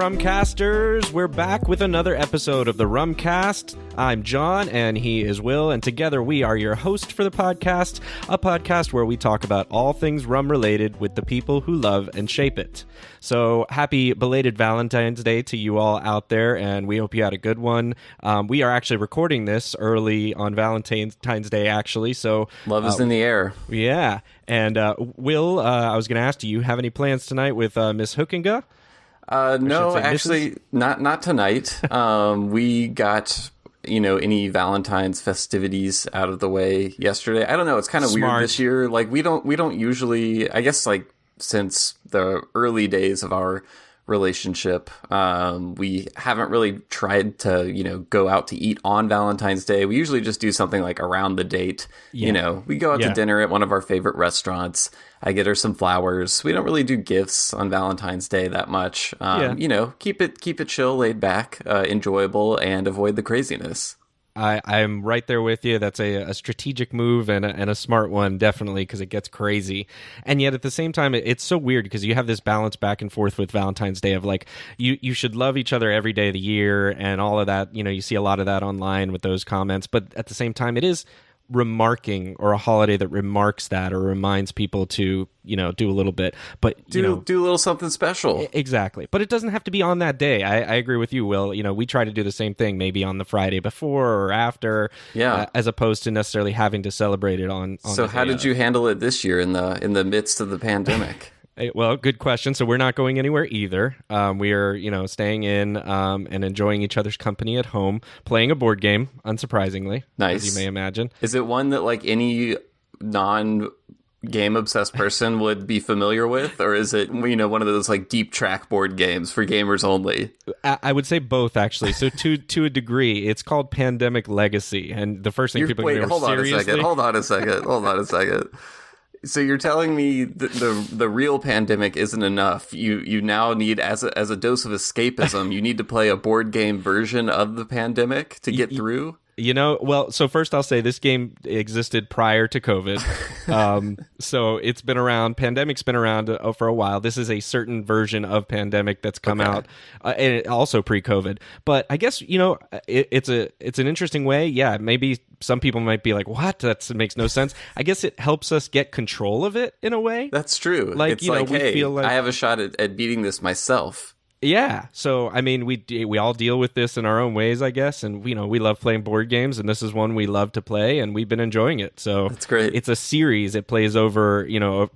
Rumcasters? We're back with another episode of the Rumcast. I'm John, and he is Will, and together we are your host for the podcast, a podcast where we talk about all things rum-related with the people who love and shape it. So, happy belated Valentine's Day to you all out there, and we hope you had a good one. We are actually recording this early on Valentine's Day, actually, so... Love is in the air. Yeah, and Will, I was going to ask, do you have any plans tonight with Miss Hookinga? No, actually, not tonight. We got, any Valentine's festivities out of the way yesterday. I don't know. It's kind of weird this year. Like, we don't usually, I guess, like, since the early days of our relationship, we haven't really tried to, go out to eat on Valentine's Day. We usually just do something like around the date. Yeah. We go out to dinner at one of our favorite restaurants. I get her some flowers. We don't really do gifts on Valentine's Day that much. Keep it chill, laid back, enjoyable, and avoid the craziness. I'm right there with you. That's a strategic move and a smart one, definitely, because it gets crazy. And yet at the same time, it's so weird because you have this balance back and forth with Valentine's Day of like, you should love each other every day of the year and all of that. You see a lot of that online with those comments. But at the same time, it is remarking, or a holiday that remarks that or reminds people to do a little bit, but do a little something special. Exactly, but it doesn't have to be on that day. I agree with you, Will. We try to do the same thing, maybe on the Friday before or after, as opposed to necessarily having to celebrate it on so how did you handle it this year in the midst of the pandemic? Well, good question. So we're not going anywhere either. We are, staying in and enjoying each other's company at home, playing a board game, unsurprisingly, nice, as you may imagine. Is it one that like any non-game obsessed person would be familiar with, or is it one of those like deep track board games for gamers only? I would say both, actually. So to a degree, it's called Pandemic Legacy, and the first thing people hold on a second. So you're telling me that the real pandemic isn't enough. You now need, as a dose of escapism, you need to play a board game version of the pandemic to get through? Well, so first I'll say this game existed prior to COVID. So it's been around. Pandemic's been around for a while. This is a certain version of Pandemic that's come out, and also pre-COVID. But I guess, it's an interesting way. Yeah, maybe some people might be like, what? That makes no sense. I guess it helps us get control of it in a way. That's true. Like, it's we feel like I have a shot at beating this myself. Yeah, so I mean, we all deal with this in our own ways, I guess, and we love playing board games, and this is one we love to play, and we've been enjoying it. So that's great. It's a series; it plays over.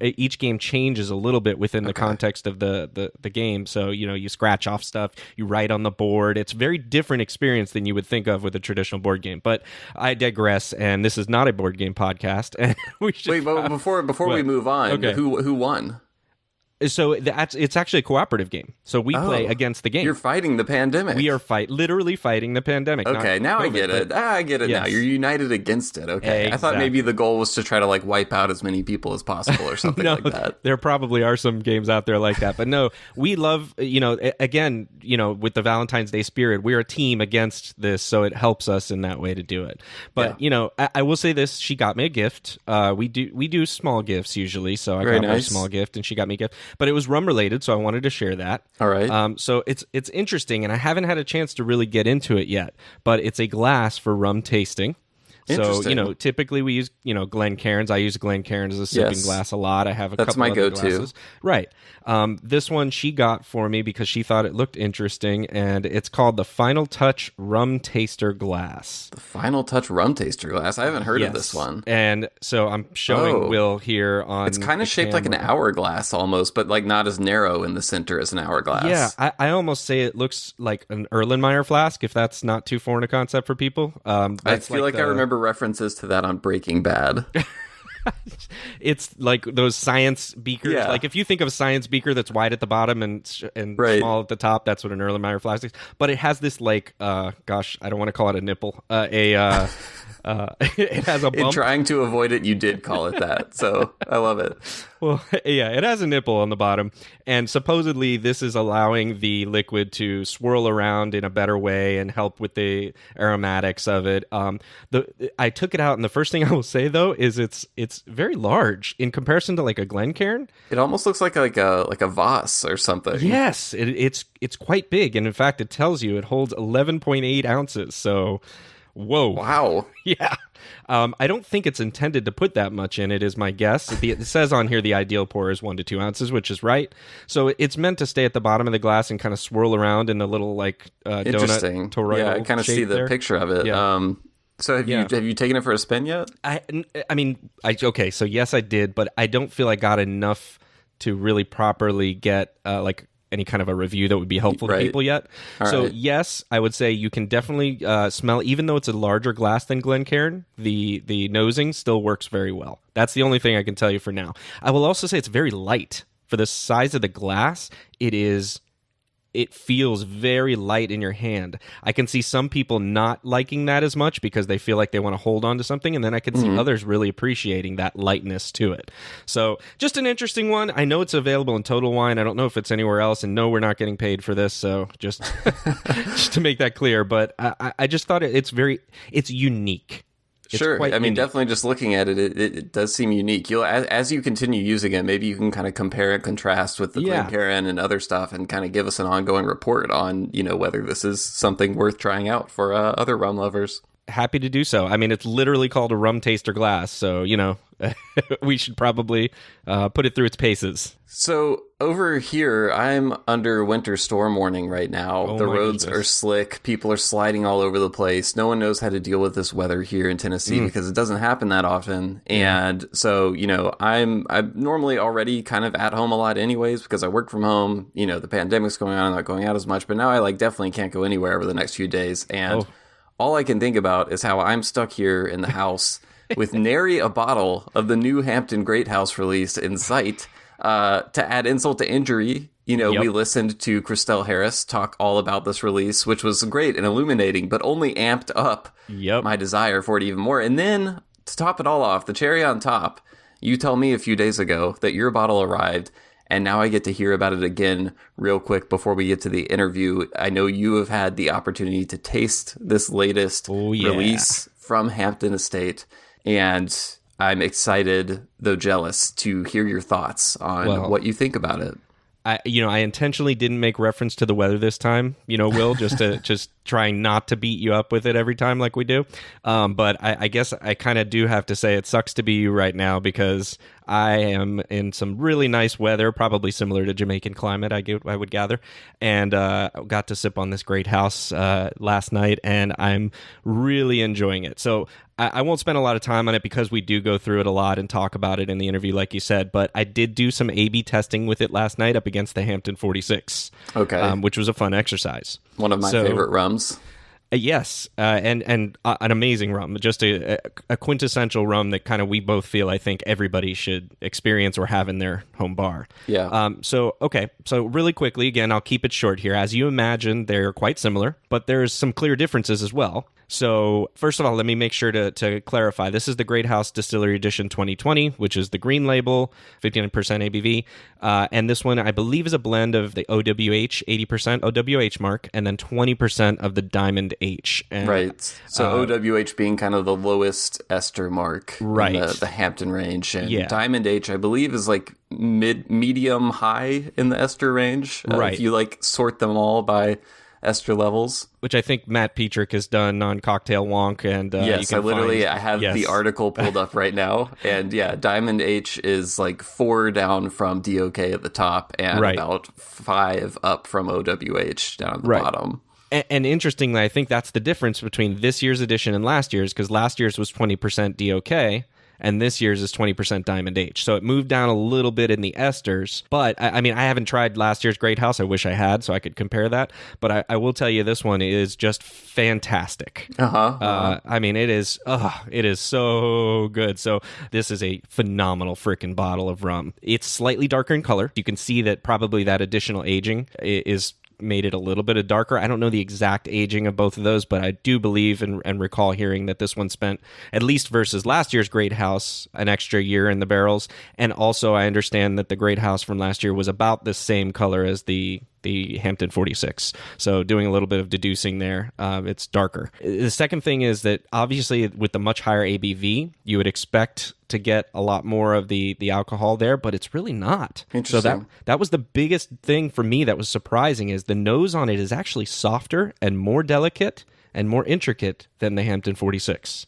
Each game changes a little bit within the context of the game. So you scratch off stuff, you write on the board. It's a very different experience than you would think of with a traditional board game. But I digress, and this is not a board game podcast. And we should wait, but before we move on, who won? So it's actually a cooperative game. So we play against the game. You're fighting the pandemic. We are literally fighting the pandemic. Okay, now COVID, I get it. I get it now. You're united against it. Okay. Exactly. I thought maybe the goal was to try to like wipe out as many people as possible or something like that. There probably are some games out there like that. But no, we love, again, with the Valentine's Day spirit, we're a team against this. So it helps us in that way to do it. But, I will say this. She got me a gift. We do small gifts usually. So I got her a small gift and she got me a gift. But it was rum related, so I wanted to share that. All right. So it's interesting, and I haven't had a chance to really get into it yet. But it's a glass for rum tasting. So typically we use Glencairns. I use Glencairns as a sipping glass a lot. I have a couple my other go-to. Glasses. Right. This one she got for me because she thought it looked interesting, and it's called the Final Touch Rum Taster Glass. The Final Touch Rum Taster Glass. I haven't heard of this one. And so I'm showing Will here on. It's kind of shaped like an hourglass almost, but like not as narrow in the center as an hourglass. Yeah, I almost say it looks like an Erlenmeyer flask, if that's not too foreign a concept for people. I feel like I remember references to that on Breaking Bad. It's like those science beakers. Yeah. Like if you think of a science beaker that's wide at the bottom and small at the top, that's what an Erlenmeyer flask is. But it has this like, I don't want to call it a nipple, It has a bump. In trying to avoid it, you did call it that. So I love it. Well, yeah, it has a nipple on the bottom, and supposedly this is allowing the liquid to swirl around in a better way and help with the aromatics of it. I took it out, and the first thing I will say though is it's very large in comparison to like a Glencairn. It almost looks like a Voss or something. Yes, it's quite big, and in fact, it tells you it holds 11.8 ounces. So, whoa, wow, yeah. I don't think it's intended to put that much in it, is my guess. It says on here the ideal pour is 1 to 2 ounces, which is right. So it's meant to stay at the bottom of the glass and kind of swirl around in the little like interesting. Donut toroidal. Yeah, I kind of see the there. Picture of it. Yeah. So have you taken it for a spin yet? Okay. So yes, I did, but I don't feel I got enough to really properly get like any kind of a review that would be helpful to people yet. So yes, I would say you can definitely smell, even though it's a larger glass than Glencairn, the nosing still works very well. That's the only thing I can tell you for now. I will also say it's very light. For the size of the glass, it feels very light in your hand. I can see some people not liking that as much because they feel like they want to hold on to something, and then I can see others really appreciating that lightness to it. So just an interesting one. I know it's available in Total Wine. I don't know if it's anywhere else, and no, we're not getting paid for this, so just to make that clear. But I just thought it's unique. Sure. I mean, definitely just looking at it, it does seem unique. As you continue using it, maybe you can kind of compare and contrast with the Glencairn and other stuff and kind of give us an ongoing report on, whether this is something worth trying out for other rum lovers. Happy to do so. I mean, it's literally called a rum taster glass, so, we should probably put it through its paces. So over here, I'm under winter storm warning right now. The roads are slick. People are sliding all over the place. No one knows how to deal with this weather here in Tennessee because it doesn't happen that often. And so, I'm normally already kind of at home a lot anyways because I work from home. The pandemic's going on. I'm not going out as much. But now I definitely can't go anywhere over the next few days. And all I can think about is how I'm stuck here in the house with nary a bottle of the new Hampden Great House release in sight. To add insult to injury, we listened to Christelle Harris talk all about this release, which was great and illuminating, but only amped up my desire for it even more. And then, to top it all off, the cherry on top, you tell me a few days ago that your bottle arrived, and now I get to hear about it again real quick before we get to the interview. I know you have had the opportunity to taste this latest release from Hampden Estate, and I'm excited, though jealous, to hear your thoughts on what you think about it. I intentionally didn't make reference to the weather this time, Will, just trying not to beat you up with it every time like we do. But I guess I kind of do have to say it sucks to be you right now because I am in some really nice weather, probably similar to Jamaican climate, I would gather, and got to sip on this great house last night, and I'm really enjoying it. So I won't spend a lot of time on it because we do go through it a lot and talk about it in the interview, like you said, but I did do some A/B testing with it last night up against the Hampden 46, which was a fun exercise. One of my favorite rums. Yes, and an amazing rum, just a quintessential rum that kind of we both feel I think everybody should experience or have in their home bar. Yeah. So really quickly, again, I'll keep it short here. As you imagine, they're quite similar, but there's some clear differences as well. So first of all, let me make sure to clarify. This is the Great House Distillery Edition 2020, which is the green label, 59% ABV. And this one, I believe, is a blend of the OWH, 80% OWH mark, and then 20% of the Diamond H. And, right. So OWH being kind of the lowest ester mark in the Hampden range. And Diamond H, I believe, is like medium high in the ester range. If you sort them all by ester levels, which I think Matt Petrick has done on Cocktail Wonk, and yes, I have the article pulled up right now, and Diamond H is 4 down from DOK at the top, and about 5 up from OWH down at the bottom. And interestingly, I think that's the difference between this year's edition and last year's, because last year's was 20% DOK. And this year's is 20% Diamond H. So it moved down a little bit in the esters. But, I mean, I haven't tried last year's Great House. I wish I had, so I could compare that. But I will tell you, this one is just fantastic. I mean, it is so good. So this is a phenomenal freaking bottle of rum. It's slightly darker in color. You can see that probably that additional aging is made it a little bit darker. I don't know the exact aging of both of those, but I do believe and recall hearing that this one spent, at least versus last year's Great House, an extra year in the barrels. And also I understand that the Great House from last year was about the same color as the Hampden 46. So doing a little bit of deducing there, it's darker. The second thing is that obviously with the much higher ABV, you would expect to get a lot more of the alcohol there, but it's really not. Interesting. So that was the biggest thing for me that was surprising, is the nose on it is actually softer and more delicate and more intricate than the Hampden 46.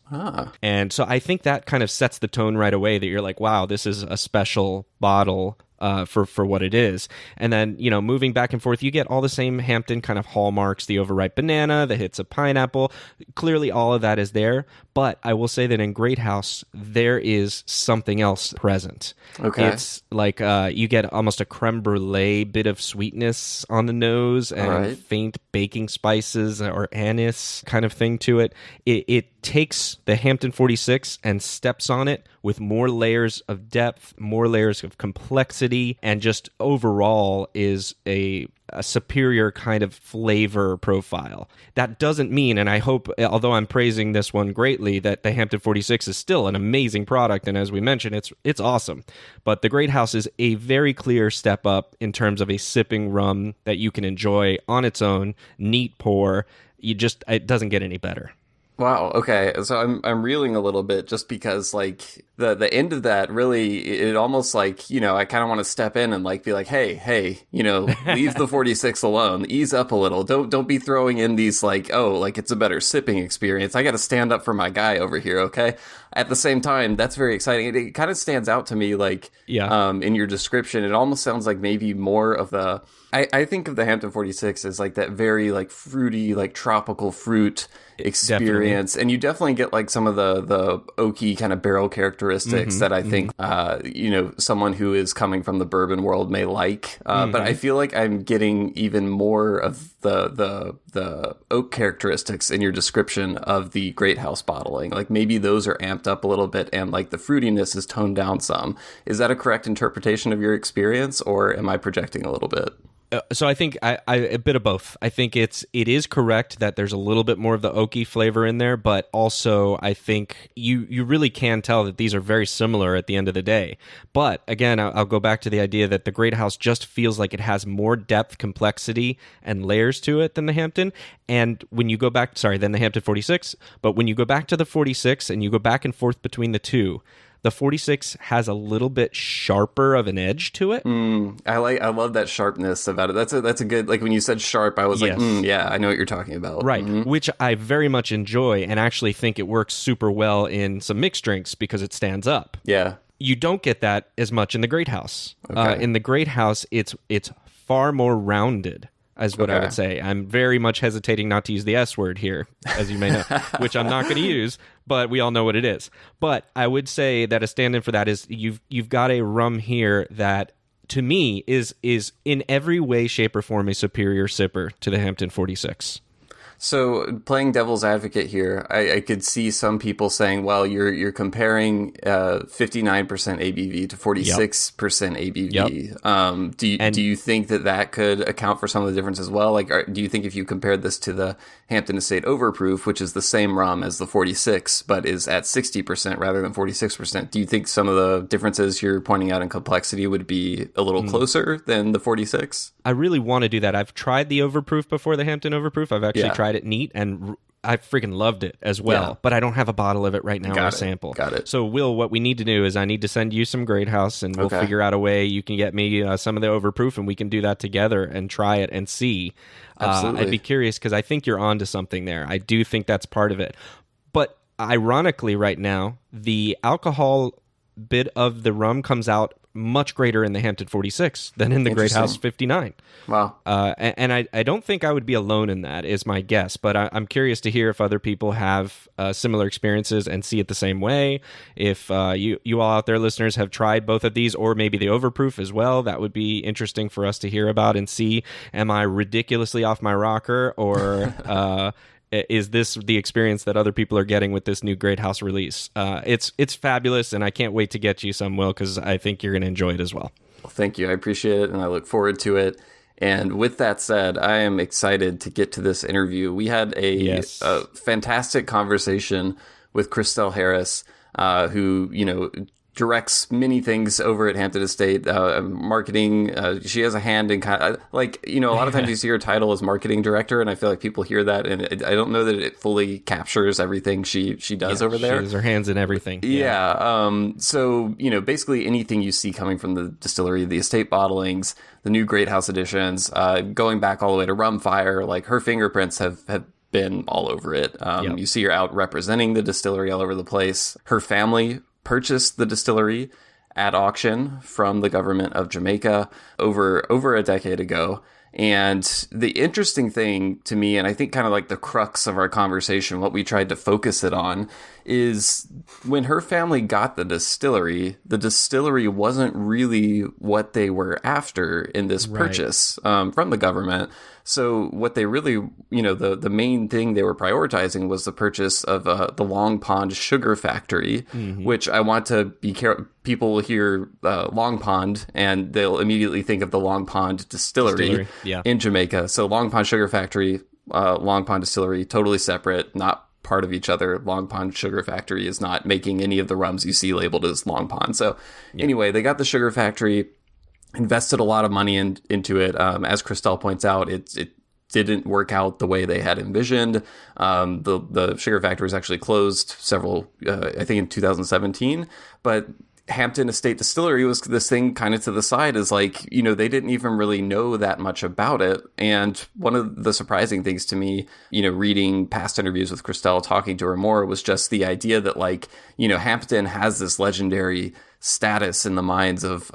And so I think that kind of sets the tone right away, that you're like, wow, this is a special bottle for what it is. And then, moving back and forth, you get all the same Hampden kind of hallmarks, the overripe banana, the hits of pineapple. Clearly all of that is there, but I will say that in Great House, there is something else present. Okay. It's like you get almost a creme brulee bit of sweetness on the nose, and faint baking spices or anise kind of thing to it. It takes the Hampden 46 and steps on it with more layers of depth, more layers of complexity, and just overall is a superior kind of flavor profile. That doesn't mean, and I hope, although I'm praising this one greatly, that the Hampden 46 is still an amazing product, and as we mentioned, it's awesome. But the Great House is a very clear step up in terms of a sipping rum that you can enjoy on its own, neat pour. It doesn't get any better. Wow. Okay. So I'm reeling a little bit, just because like the end of that really, it almost like, I kind of want to step in and like be like, hey, leave the 46 alone, ease up a little. Don't be throwing in these like, oh, like it's a better sipping experience. I got to stand up for my guy over here. Okay. At the same time, that's very exciting. It kind of stands out to me, like, in your description, it almost sounds like maybe more of the, I think of the Hampden 46 as like that very like fruity, like tropical fruit experience. Definitely. And you definitely get like some of the oaky kind of barrel characteristics that I think, someone who is coming from the bourbon world may like. But I feel like I'm getting even more of the oak characteristics in your description of the Great House bottling. Like maybe those are amped up a little bit, and like the fruitiness is toned down some. Is that a correct interpretation of your experience, or am I projecting a little bit? So I think I a bit of both. I think it is correct that there's a little bit more of the oaky flavor in there, but also I think you really can tell that these are very similar at the end of the day. But again, I'll go back to the idea that the Great House just feels like it has more depth, complexity, and layers to it than the Hampden. And when you go back, than the Hampden 46, but when you go back to the 46 and you go back and forth between the two, the 46 has a little bit sharper of an edge to it. I love that sharpness about it. That's a good, like when you said sharp, I was like, yeah, I know what you're talking about. Right, which I very much enjoy, and actually think it works super well in some mixed drinks because it stands up. Yeah. You don't get that as much in the Great House. Okay. In the Great House, it's far more rounded, is what I would say. I'm very much hesitating not to use the S word here, as you may know, which I'm not going to use, but we all know what it is. But I would say that a stand-in for that is you've got a rum here that, to me, is in every way, shape, or form a superior sipper to the Hampden 46. So playing devil's advocate here, I could see some people saying, well, you're comparing 59% ABV to 46% ABV. Do you think that could account for some of the difference as well? Like, do you think if you compared this to the Hampden Estate Overproof, which is the same rum as the 46, but is at 60% rather than 46%, do you think some of the differences you're pointing out in complexity would be a little closer than the 46? I really want to do that. I've tried the Overproof before, the Hampden Overproof. I've actually tried it neat, and I freaking loved it as well. But I don't have a bottle of it right now or a sample. Got it. So, Will, what we need to do is I need to send you some Great House, and we'll figure out a way you can get me some of the Overproof, and we can do that together and try it and see. Absolutely. I'd be curious, because I think you're onto something there. I do think that's part of it. But ironically, right now, the alcohol bit of the rum comes out much greater in the Hampden 46 than in the Great House 59. Wow. And I don't think I would be alone in that, is my guess. But I'm curious to hear if other people have similar experiences and see it the same way. If you all out there, listeners, have tried both of these, or maybe the Overproof as well, that would be interesting for us to hear about and see, am I ridiculously off my rocker, or is this the experience that other people are getting with this new Great House release? It's fabulous, and I can't wait to get you some, Will, because I think you're going to enjoy it as well. Well, thank you. I appreciate it, and I look forward to it. And with that said, I am excited to get to this interview. We had a fantastic conversation with Christelle Harris, who, directs many things over at Hampden Estate, marketing. She has a hand in kind of a lot of times you see her title as marketing director, and I feel like people hear that, and I don't know that it fully captures everything she does over there. She has her hands in everything. So, basically anything you see coming from the distillery, the estate bottlings, the new Great House editions, going back all the way to Rum Fire, like her fingerprints have been all over it. You see her out representing the distillery all over the place. Her family purchased the distillery at auction from the government of Jamaica over a decade ago. And the interesting thing to me, and I think kind of like the crux of our conversation, what we tried to focus it on, is when her family got the distillery wasn't really what they were after in this purchase from the government. So what they really, the main thing they were prioritizing was the purchase of the Long Pond Sugar Factory, which I want to be careful. People hear Long Pond and they'll immediately think of the Long Pond Distillery. In Jamaica. So Long Pond Sugar Factory, Long Pond Distillery, totally separate, not part of each other. Long Pond Sugar Factory is not making any of the rums you see labeled as Long Pond. So anyway, they got the sugar factory, invested a lot of money into it. As Christelle points out, it didn't work out the way they had envisioned. The sugar factory was actually closed I think in 2017, but Hampden Estate Distillery was this thing kind of to the side, is like, they didn't even really know that much about it. And one of the surprising things to me, reading past interviews with Christelle, talking to her more, was just the idea that Hampden has this legendary status in the minds of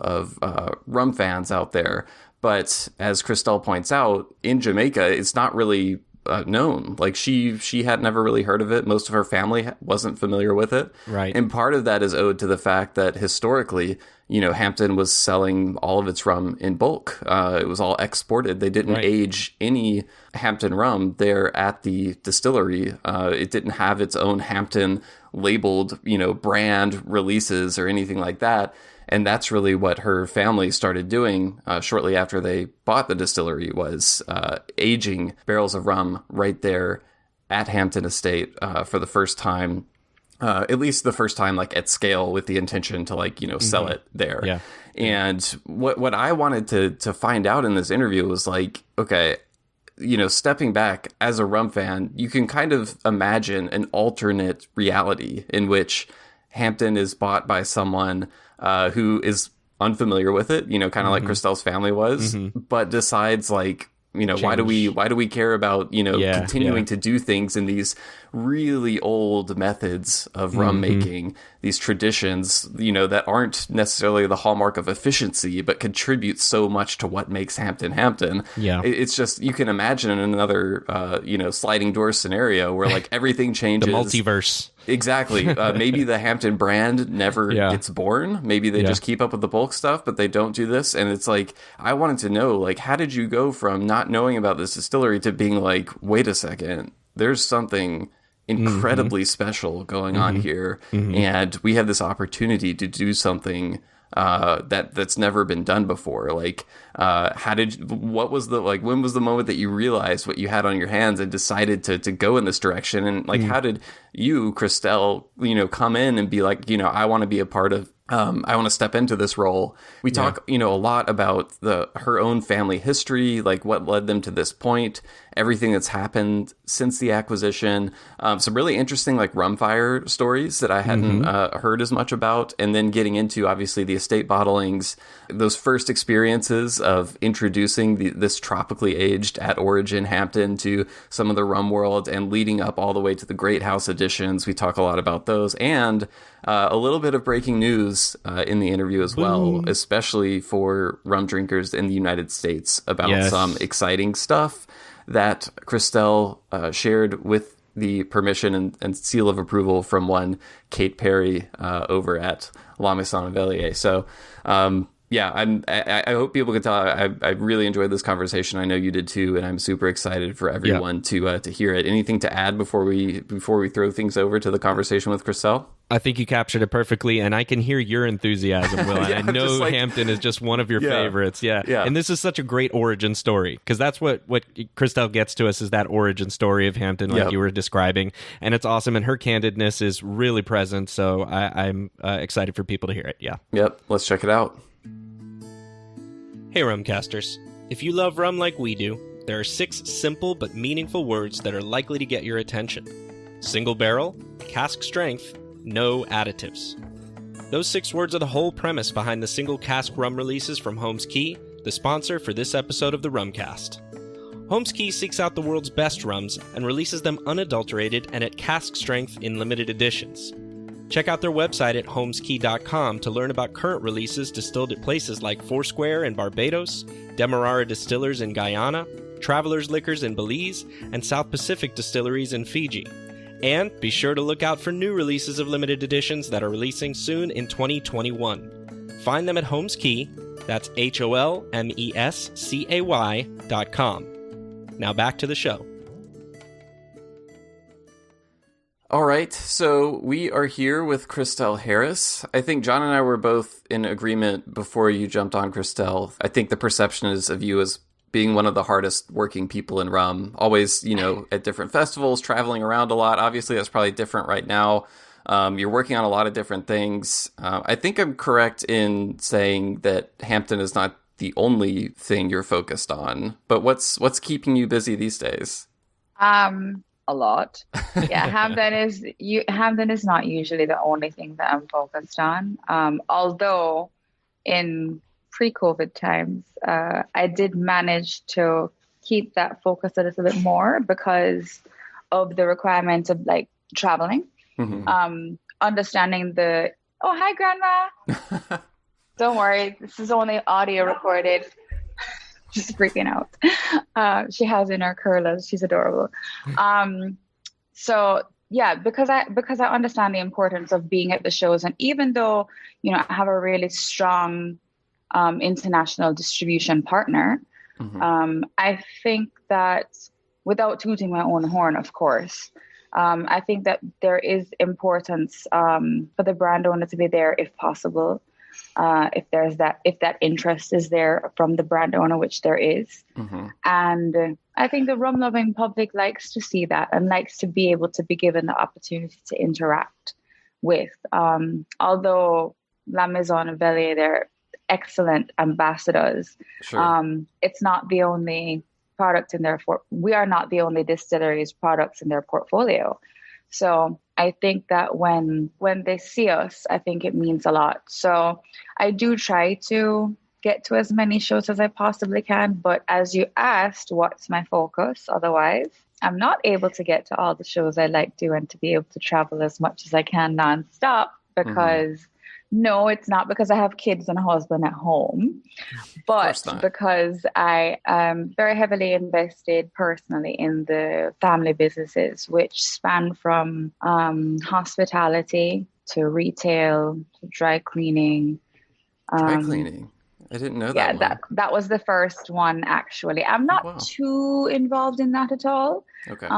rum fans out there. But as Christelle points out, in Jamaica, it's not really known. Like she had never really heard of it. Most of her family wasn't familiar with it. Right. And part of that is owed to the fact that historically, Hampden was selling all of its rum in bulk. It was all exported. They didn't age any Hampden rum there at the distillery. It didn't have its own Hampden labeled, brand releases or anything like that. And that's really what her family started doing shortly after they bought the distillery, was aging barrels of rum right there at Hampden Estate for the first time, at least the first time, at scale, with the intention to sell it there. Yeah. And what I wanted to find out in this interview was okay, stepping back as a rum fan, you can kind of imagine an alternate reality in which Hampden is bought by someone who is unfamiliar with it, kind of like Christelle's family was, but decides why do we care about, continuing to do things in these really old methods of rum making, these traditions, that aren't necessarily the hallmark of efficiency, but contribute so much to what makes Hampden Hampden. Yeah. It's just, you can imagine another, sliding door scenario where everything changes. The multiverse. Exactly. Maybe the Hampden brand never gets born. Maybe they just keep up with the bulk stuff, but they don't do this. And it's I wanted to know, how did you go from not knowing about this distillery to being wait a second, there's something incredibly special going on here. And we have this opportunity to do something that's never been done before. What was when was the moment that you realized what you had on your hands and decided to go in this direction? And how did you, Christelle, come in and be I want to be a part of, I want to step into this role. We talk, a lot about her own family history, what led them to this point, everything that's happened since the acquisition. Some really interesting, Rum Fire stories that I hadn't heard as much about. And then getting into, obviously, the estate bottlings, those first experiences of introducing this tropically aged at origin Hampden to some of the rum world, and leading up all the way to the Great House editions. We talk a lot about those, and a little bit of breaking news in the interview as well, especially for rum drinkers in the United States, about some exciting stuff that Christelle shared with the permission and seal of approval from one Kate Perry over at La Maison Velier. So, I hope people can tell I really enjoyed this conversation. I know you did too, and I'm super excited for everyone to hear it. Anything to add before we throw things over to the conversation with Christelle? I think you captured it perfectly, and I can hear your enthusiasm, Will. Yeah, I know Hampden is just one of your favorites. Yeah. And this is such a great origin story, because that's what Christelle gets to us, is that origin story of Hampden, like you were describing. And it's awesome, and her candidness is really present, so I'm excited for people to hear it. Yeah. Yep. Let's check it out. Hey, Rumcasters. If you love rum like we do, there are 6 simple but meaningful words that are likely to get your attention. Single barrel, cask strength, no additives. Those 6 words are the whole premise behind the single cask rum releases from Holmes Key, the sponsor for this episode of the Rumcast. Holmes Key seeks out the world's best rums and releases them unadulterated and at cask strength in limited editions. Check out their website at holmeskey.com to learn about current releases distilled at places like Foursquare in Barbados, Demerara Distillers in Guyana, Travelers Liquors in Belize, and South Pacific Distilleries in Fiji. And be sure to look out for new releases of limited editions that are releasing soon in 2021. Find them at Holmes Key, that's HOLMESCAY.com. Now back to the show. All right, so we are here with Christelle Harris. I think John and I were both in agreement before you jumped on, Christelle. I think the perception is of you as being one of the hardest working people in rum, always, at different festivals, traveling around a lot. Obviously, that's probably different right now. You're working on a lot of different things. I think I'm correct in saying that Hampden is not the only thing you're focused on, but what's keeping you busy these days? A lot. Yeah, Hampden is not usually the only thing that I'm focused on. Although in pre-COVID times, I did manage to keep that focus a little bit more because of the requirements of like traveling, understanding hi Grandma. Don't worry, this is only audio recorded. She's freaking out. She has in her curlers. She's adorable. So yeah, because I understand the importance of being at the shows, and even though I have a really strong international distribution partner, I think that, without tooting my own horn, of course, I think that there is importance for the brand owner to be there if possible. If that interest is there from the brand owner, which there is. And I think the rum loving public likes to see that and likes to be able to be given the opportunity to interact with. Although La Maison and Velier, they're excellent ambassadors. Sure. It's not the only product in we are not the only distillery's products in their portfolio. So I think that when they see us, I think it means a lot. So I do try to get to as many shows as I possibly can. But as you asked, what's my focus? Otherwise, I'm not able to get to all the shows I like to and to be able to travel as much as I can nonstop because no, it's not because I have kids and a husband at home, but because I am very heavily invested personally in the family businesses, which span from hospitality to retail to dry cleaning. Dry cleaning? I didn't know that. Yeah, that was the first one, actually. I'm not too involved in that at all. Okay.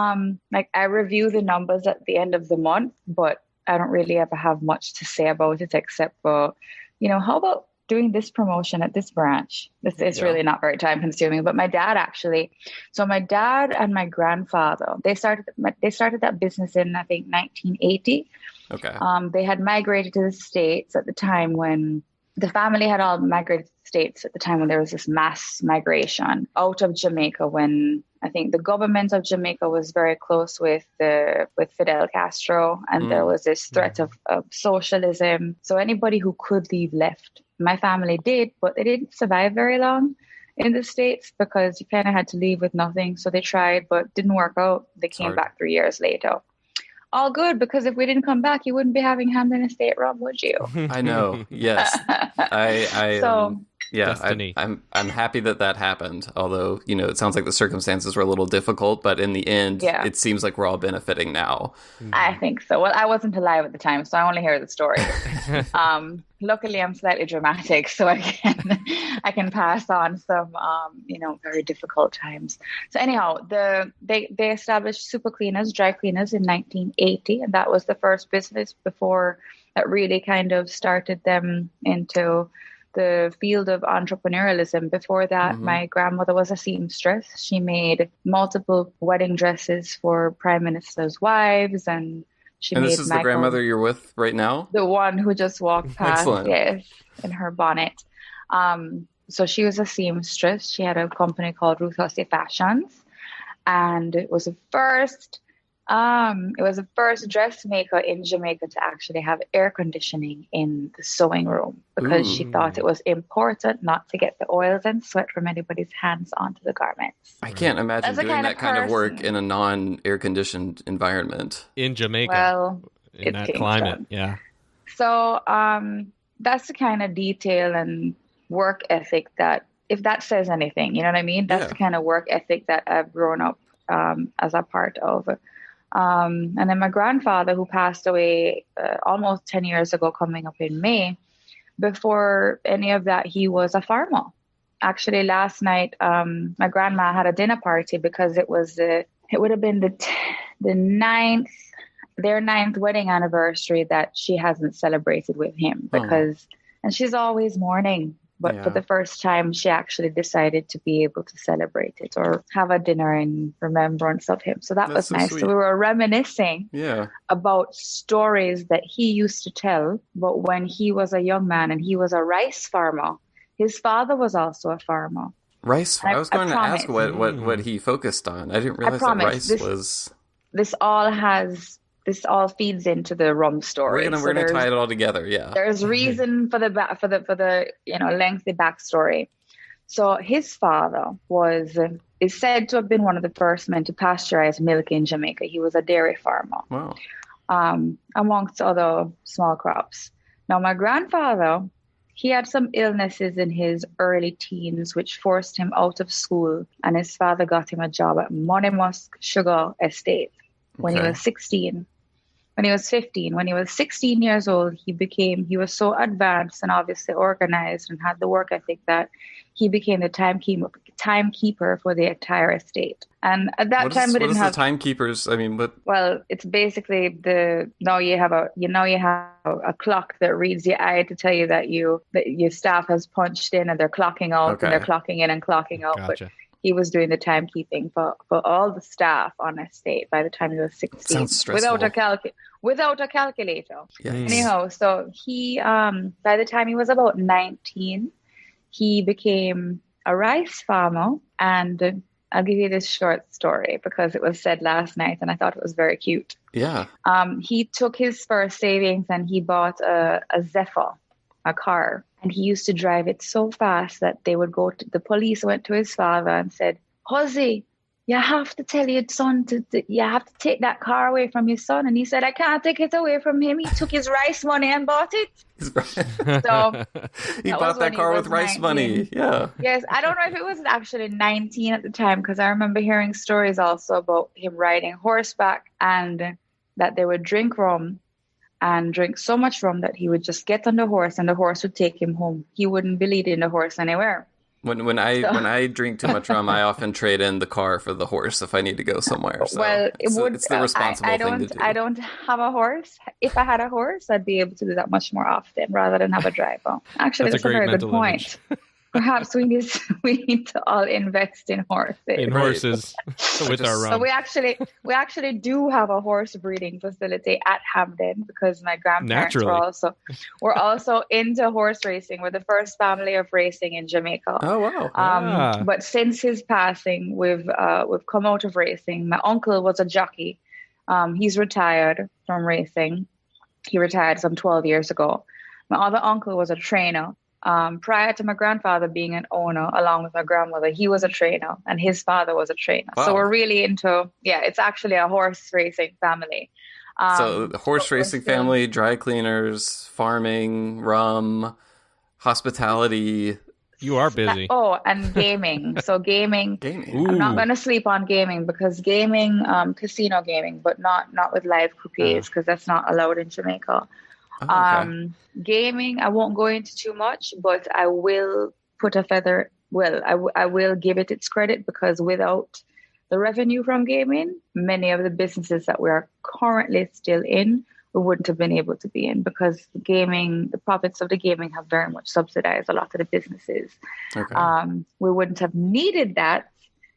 Like I review the numbers at the end of the month, but I don't really ever have much to say about it except for, how about doing this promotion at this branch? It's really not very time consuming. But my dad and my grandfather, they started that business in, I think, 1980. Okay. They had migrated to the States at the time when the family had all migrated to the States at the time when there was this mass migration out of Jamaica, when I think the government of Jamaica was very close with Fidel Castro, and there was this threat of socialism. So anybody who could leave left. My family did, but they didn't survive very long in the States because you kind of had to leave with nothing. So they tried, but didn't work out. They came back 3 years later. All good, because if we didn't come back, you wouldn't be having Hampden Estate rum, would you? I know. Yes. I Yeah, Destiny. I'm happy that happened. Although, it sounds like the circumstances were a little difficult, but in the end, it seems like we're all benefiting now. I think so. Well, I wasn't alive at the time, so I only hear the story. Luckily, I'm slightly dramatic, so I can pass on some, very difficult times. So anyhow, they established super cleaners, dry cleaners in 1980, and that was the first business before that really kind of started them into the field of entrepreneurialism. Before that, my grandmother was a seamstress. She made multiple wedding dresses for prime ministers' wives, and this is the grandmother you're with right now? The one who just walked past, Excellent. yes, in her bonnet. So she was a seamstress. She had a company called Ruth Hussey Fashions, and it was the first dressmaker in Jamaica to actually have air conditioning in the sewing room, because she thought it was important not to get the oils and sweat from anybody's hands onto the garments. I can't imagine doing that kind of work in a non-air conditioned environment. In Jamaica. Well, in that climate, yeah. So that's the kind of detail and work ethic that, if that says anything, you know what I mean? That's the kind of work ethic that I've grown up as a part of. And then my grandfather, who passed away almost 10 years ago, coming up in May, before any of that, he was a farmer. Actually, last night, my grandma had a dinner party because it would have been their ninth wedding anniversary that she hasn't celebrated with him, and she's always mourning. But for the first time, she actually decided to be able to celebrate it or have a dinner in remembrance of him. So that was nice. Sweet. So we were reminiscing about stories that he used to tell. But when he was a young man and he was a rice farmer, his father was also a farmer. Rice? I was going to ask what he focused on. I didn't realize that rice was... This all feeds into the rum story. We're gonna tie it all together. Yeah, there's reason for the lengthy backstory. So his father is said to have been one of the first men to pasteurize milk in Jamaica. He was a dairy farmer. Wow. Amongst other small crops. Now, my grandfather, he had some illnesses in his early teens, which forced him out of school, and his father got him a job at Money Musk Sugar Estate when he was 16. When he was 15, when he was 16 years old, he was so advanced and obviously organized and had the work ethic that he became the timekeeper for the entire estate. And at that time, we didn't have the timekeepers. I mean, well, it's basically now you have a clock that reads your eye to tell you that your staff has punched in and they're clocking out and they're clocking in and clocking out. Gotcha. But he was doing the timekeeping for all the staff on the estate by the time he was 16. Sounds stressful. Without a calculator. Yes. Anyhow, so he, by the time he was about 19, he became a rice farmer. And I'll give you this short story because it was said last night and I thought it was very cute. Yeah. He took his first savings and he bought a Zephyr, a car. And he used to drive it so fast that the police went to his father and said, Jose, you have to tell your son you have to take that car away from your son. And he said, I can't take it away from him. He took his rice money and bought it. So he bought that car with rice money. Yeah. Yes. I don't know if it was actually 19 at the time, because I remember hearing stories also about him riding horseback and that they would drink rum and drink so much rum that he would just get on the horse and the horse would take him home. He wouldn't be leading the horse anywhere. When I drink too much rum, I often trade in the car for the horse if I need to go somewhere. So well, it's the responsible thing to do. I don't have a horse. If I had a horse, I'd be able to do that much more often rather than have a driver. Actually, that's a very good point. Perhaps we need to all invest in horses. In horses with our rum. So we actually do have a horse breeding facility at Hampden because my grandparents were also into horse racing. We're the first family of racing in Jamaica. Oh wow! But since his passing, we've come out of racing. My uncle was a jockey. He's retired from racing. He retired some 12 years ago. My other uncle was a trainer. Prior to my grandfather being an owner, along with my grandmother, he was a trainer and his father was a trainer. Wow. So we're really into, it's actually a horse racing family. So the horse racing family, dry cleaners, farming, rum, hospitality. You are busy. And gaming. So gaming. Gaming. I'm not going to sleep on gaming because gaming, casino gaming, but not with live croupiers because that's not allowed in Jamaica. Gaming, I won't go into too much, but I will put a feather. Well, I will give it its credit because without the revenue from gaming, many of the businesses that we are currently still in, we wouldn't have been able to be in because the profits of the gaming have very much subsidized a lot of the businesses. We wouldn't have needed that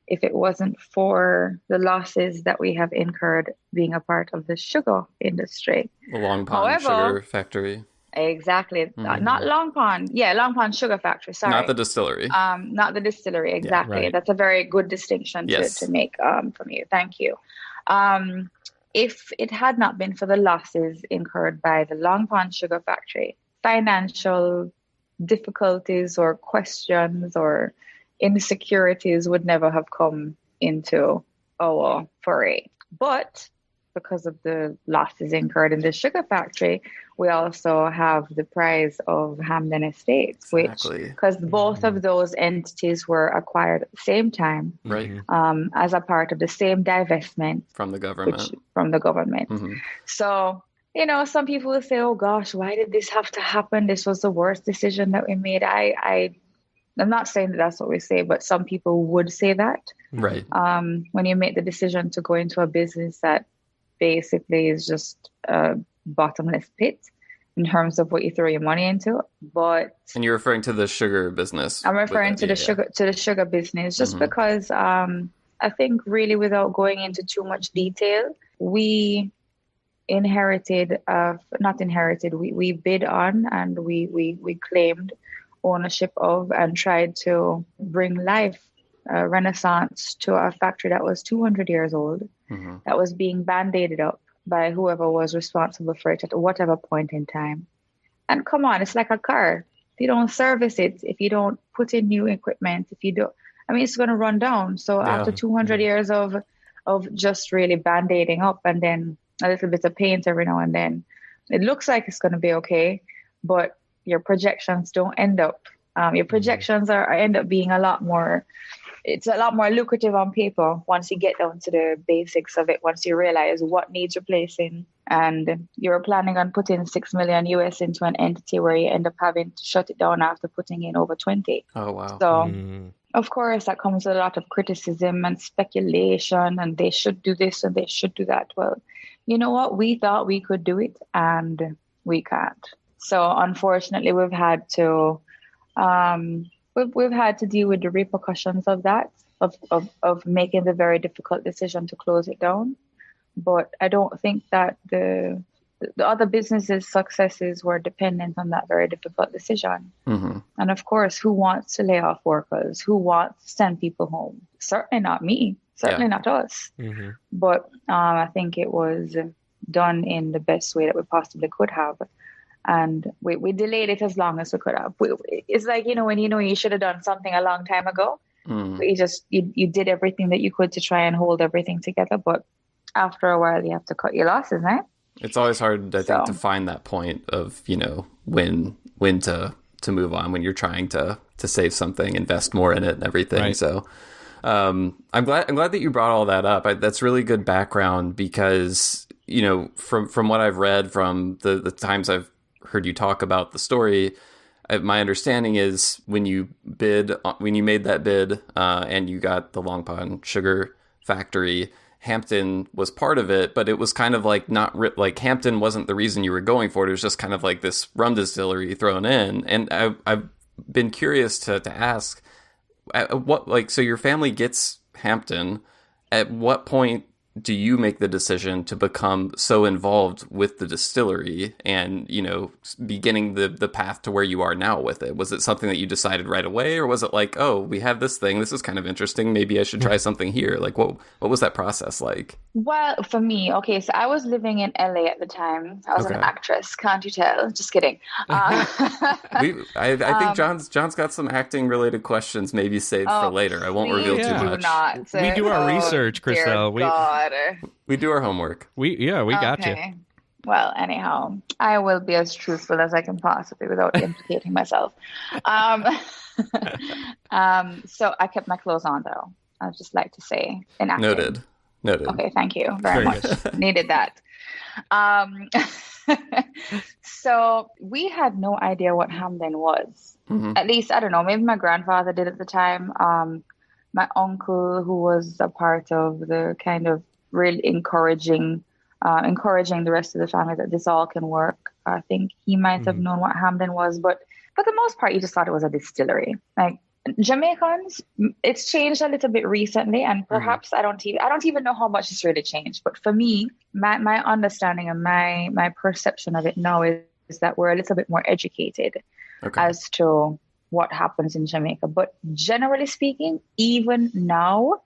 if it wasn't for the losses that we have incurred being a part of the sugar industry. The Long Pond Sugar Factory. Exactly. Not Long Pond. Yeah, Long Pond Sugar Factory. Sorry. Not the distillery. Not the distillery. Exactly. Yeah, right. That's a very good distinction to make from you. Thank you. If it had not been for the losses incurred by the Long Pond Sugar Factory, financial difficulties or questions or insecurities would never have come into our foray. But because of the losses incurred in the sugar factory, we also have the prize of Hampden Estate, which, because both of those entities were acquired at the same time, right? As a part of the same divestment from the government. So, some people will say, "Oh gosh, why did this have to happen? This was the worst decision that we made." I'm not saying that that's what we say, but some people would say that. Right. When you make the decision to go into a business that basically is just a bottomless pit in terms of what you throw your money into. And you're referring to the sugar business. I'm referring to the sugar business just because I think really without going into too much detail, we bid on and we claimed ownership of and tried to bring life, renaissance to a factory that was 200 years old, that was being band-aided up by whoever was responsible for it at whatever point in time. And come on, it's like a car. If you don't service it, if you don't put in new equipment, it's going to run down. So after 200 years of just really band-aiding up and then a little bit of paint every now and then, it looks like it's going to be okay, but your projections don't end up. Your projections end up being a lot more lucrative on paper once you get down to the basics of it, once you realize what needs replacing. And you're planning on putting $6 million US into an entity where you end up having to shut it down after putting in over 20. Oh, wow. So, of course, that comes with a lot of criticism and speculation, and they should do this and they should do that. Well, you know what? We thought we could do it, and we can't. So, unfortunately, we've had to deal with the repercussions of that, of making the very difficult decision to close it down. But I don't think that the other businesses' successes were dependent on that very difficult decision. And of course, who wants to lay off workers? Who wants to send people home? Certainly not me. Certainly not us. But I think it was done in the best way that we possibly could have. And we delayed it as long as we could have. It's like, when you should have done something a long time ago. But you did everything that you could to try and hold everything together. But after a while, you have to cut your losses, right? It's always hard, I think, to find that point of, when to move on, when you're trying to save something, invest more in it and everything. Right. So I'm glad that you brought all that up. That's really good background because, from what I've read, from the times I've heard you talk about the story, my understanding is when you made that bid and you got the Long Pond Sugar Factory, Hampden was part of it, but it was kind of like like Hampden wasn't the reason you were going for it. It was just kind of like this rum distillery thrown in. And I've been curious to ask, so your family gets Hampden. At what point do you make the decision to become so involved with the distillery and, beginning the path to where you are now with it? Was it something that you decided right away, or was it like, oh, we have this thing, this is kind of interesting, maybe I should try something here? Like, what was that process like? Well, for me, okay, so I was living in LA at the time. I was an actress, can't you tell? Just kidding. I think John's got some acting related questions maybe saved for later. I won't reveal too much. We do our research, Christelle. We do our homework. We got you. Well, anyhow, I will be as truthful as I can possibly without implicating myself. Um, so I kept my clothes on, though. I'd just like to say, in acting. Noted. Okay, thank you very much. Needed that. So we had no idea what Hampden was. Mm-hmm. At least, I don't know, maybe my grandfather did at the time. My uncle, who was a part of the kind of really encouraging the rest of the family that this all can work. I think he might have known what Hampden was, but for the most part, he just thought it was a distillery. Like Jamaicans, it's changed a little bit recently, and perhaps I don't even know how much it's really changed. But for me, my understanding and my perception of it now is that we're a little bit more educated as to what happens in Jamaica. But generally speaking, even now,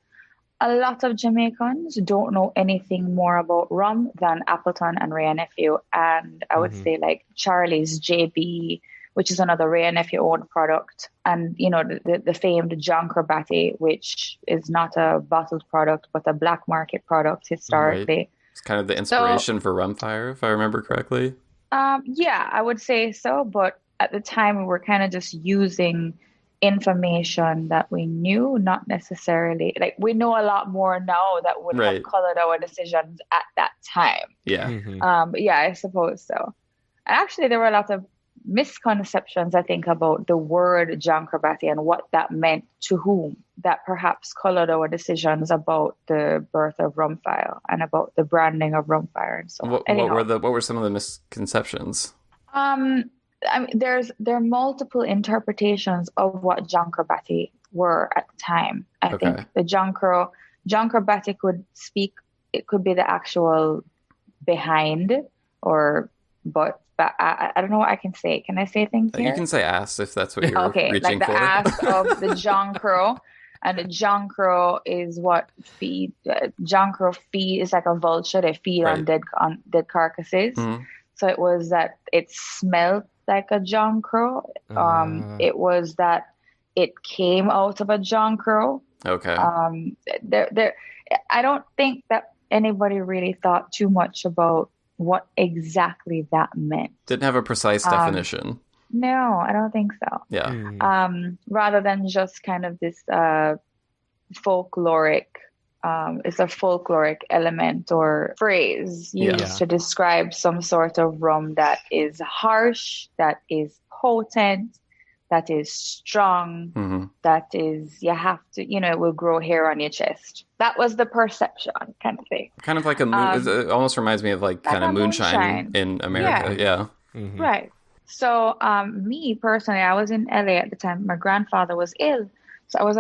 a lot of Jamaicans don't know anything more about rum than Appleton and Ray and Nephew. And I would say like Charlie's JB, which is another Ray and Nephew owned product. And, you know, the famed John Corbatti, which is not a bottled product, but a black market product historically. Right. It's kind of the inspiration for Rum Fire, if I remember correctly. Yeah, I would say so. But at the time, we were kind of just using information that we knew, not necessarily like we know a lot more now that would have colored our decisions at that time. But yeah, I suppose so. And actually there were a lot of misconceptions, I think, about the word John Corbatti and what that meant to whom, that perhaps colored our decisions about the birth of Rum Fire and about the branding of Rum Fire and so on. What were some of the misconceptions? I mean, there are multiple interpretations of what John Corbatti were at the time. I think the John Corbatti it could be the actual behind but I don't know what I can say. Can I say things here? You can say ass if that's what you're reaching like the for. ass of the John Crow. And the John Crow is what feed. John Crow is like a vulture. They feed on dead carcasses. Mm-hmm. So it was that it smelled like a John Crow. It was that it came out of a John Crow. Okay. I don't think that anybody really thought too much about what exactly that meant. Didn't have a precise definition. No, I don't think so. Yeah. Rather than just kind of this folkloric. It's a folkloric element or phrase used to describe some sort of rum that is harsh, that is potent, that is strong, that is, you have to, it will grow hair on your chest. That was the perception kind of thing. Kind of like it almost reminds me of like kind of moonshine in America. Yeah. Mm-hmm. Right. So me personally, I was in LA at the time. My grandfather was ill. So I was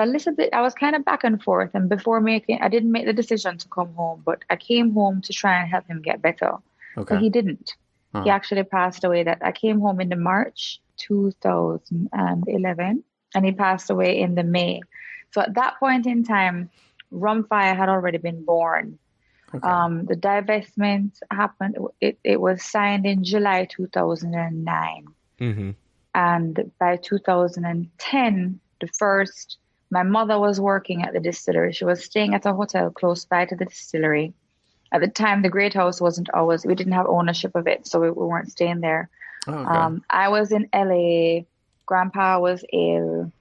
kind of back and forth. And I didn't make the decision to come home, but I came home to try and help him get better. Okay. But he didn't. Huh. He actually passed away. I came home in the March 2011, and he passed away in the May. So at that point in time, Rum Fire had already been born. Okay. The divestment happened. It was signed in July 2009. Mm-hmm. And by 2010, my mother was working at the distillery. She was staying at a hotel close by to the distillery. At the time, the Great House we didn't have ownership of it, so we weren't staying there. Oh, okay. I was in LA. Grandpa was ill.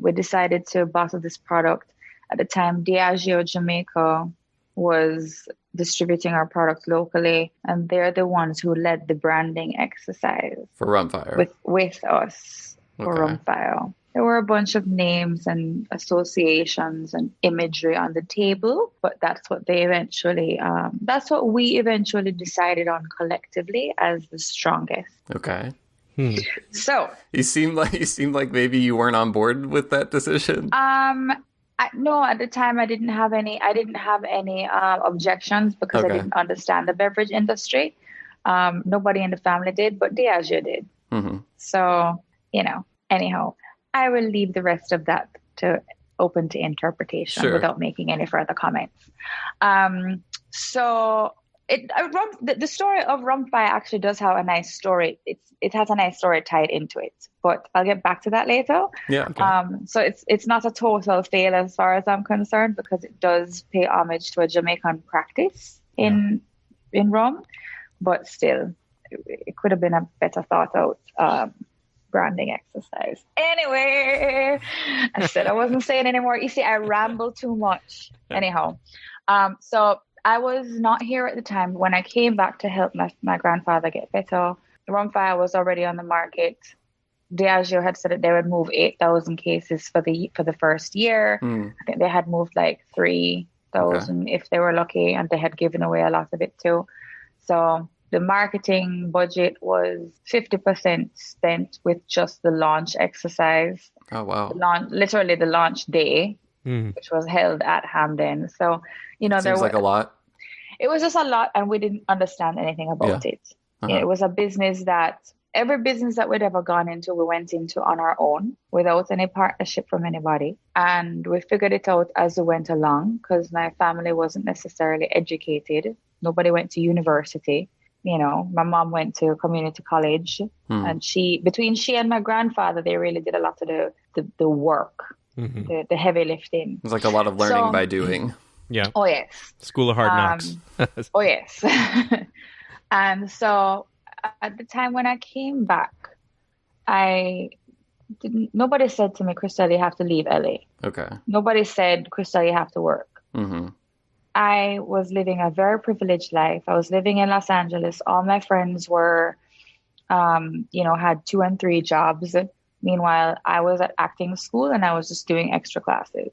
We decided to bottle this product. At the time, Diageo Jamaica was distributing our product locally, and they're the ones who led the branding exercise for Rum Fire with us for Rum Fire. There were a bunch of names and associations and imagery on the table, but that's what we eventually decided on collectively as the strongest. Okay. So you seemed like maybe you weren't on board with that decision. No, at the time I didn't have any objections because I didn't understand the beverage industry. Nobody in the family did, but Diageo did. Mm-hmm. So, anyhow, I will leave the rest of that open to interpretation without making any further comments. So the story of Rum Fire actually does have a nice story. It has a nice story tied into it, but I'll get back to that later. Yeah. Okay. So it's not a total fail as far as I'm concerned, because it does pay homage to a Jamaican practice in rum. but still, it could have been a better thought out branding exercise. Anyway, I said I wasn't saying anymore. You see, I ramble too much. Anyhow, so I was not here at the time. When I came back to help my grandfather get better, Rum Fire was already on the market. Diageo had said that they would move 8,000 cases for the first year. I think they had moved like 3,000 if they were lucky, and they had given away a lot of it too. So the marketing budget was 50% spent with just the launch exercise. Oh, wow. Literally the launch day, which was held at Hampden. So, Seems like a lot. It was just a lot, and we didn't understand anything about it. It was a business that every business that we'd ever gone into, we went into on our own without any partnership from anybody. And we figured it out as we went along, because my family wasn't necessarily educated. Nobody went to university. My mom went to community college, and between she and my grandfather, they really did a lot of the work, the heavy lifting. It was like a lot of learning by doing. Yeah. Oh, yes. School of hard knocks. Oh, yes. And so at the time when I came back, nobody said to me, Christelle, you have to leave LA. Okay. Nobody said, Christelle, you have to work. I was living a very privileged life. I was living in Los Angeles. All my friends were, had 2 and 3 jobs. Meanwhile, I was at acting school and I was just doing extra classes.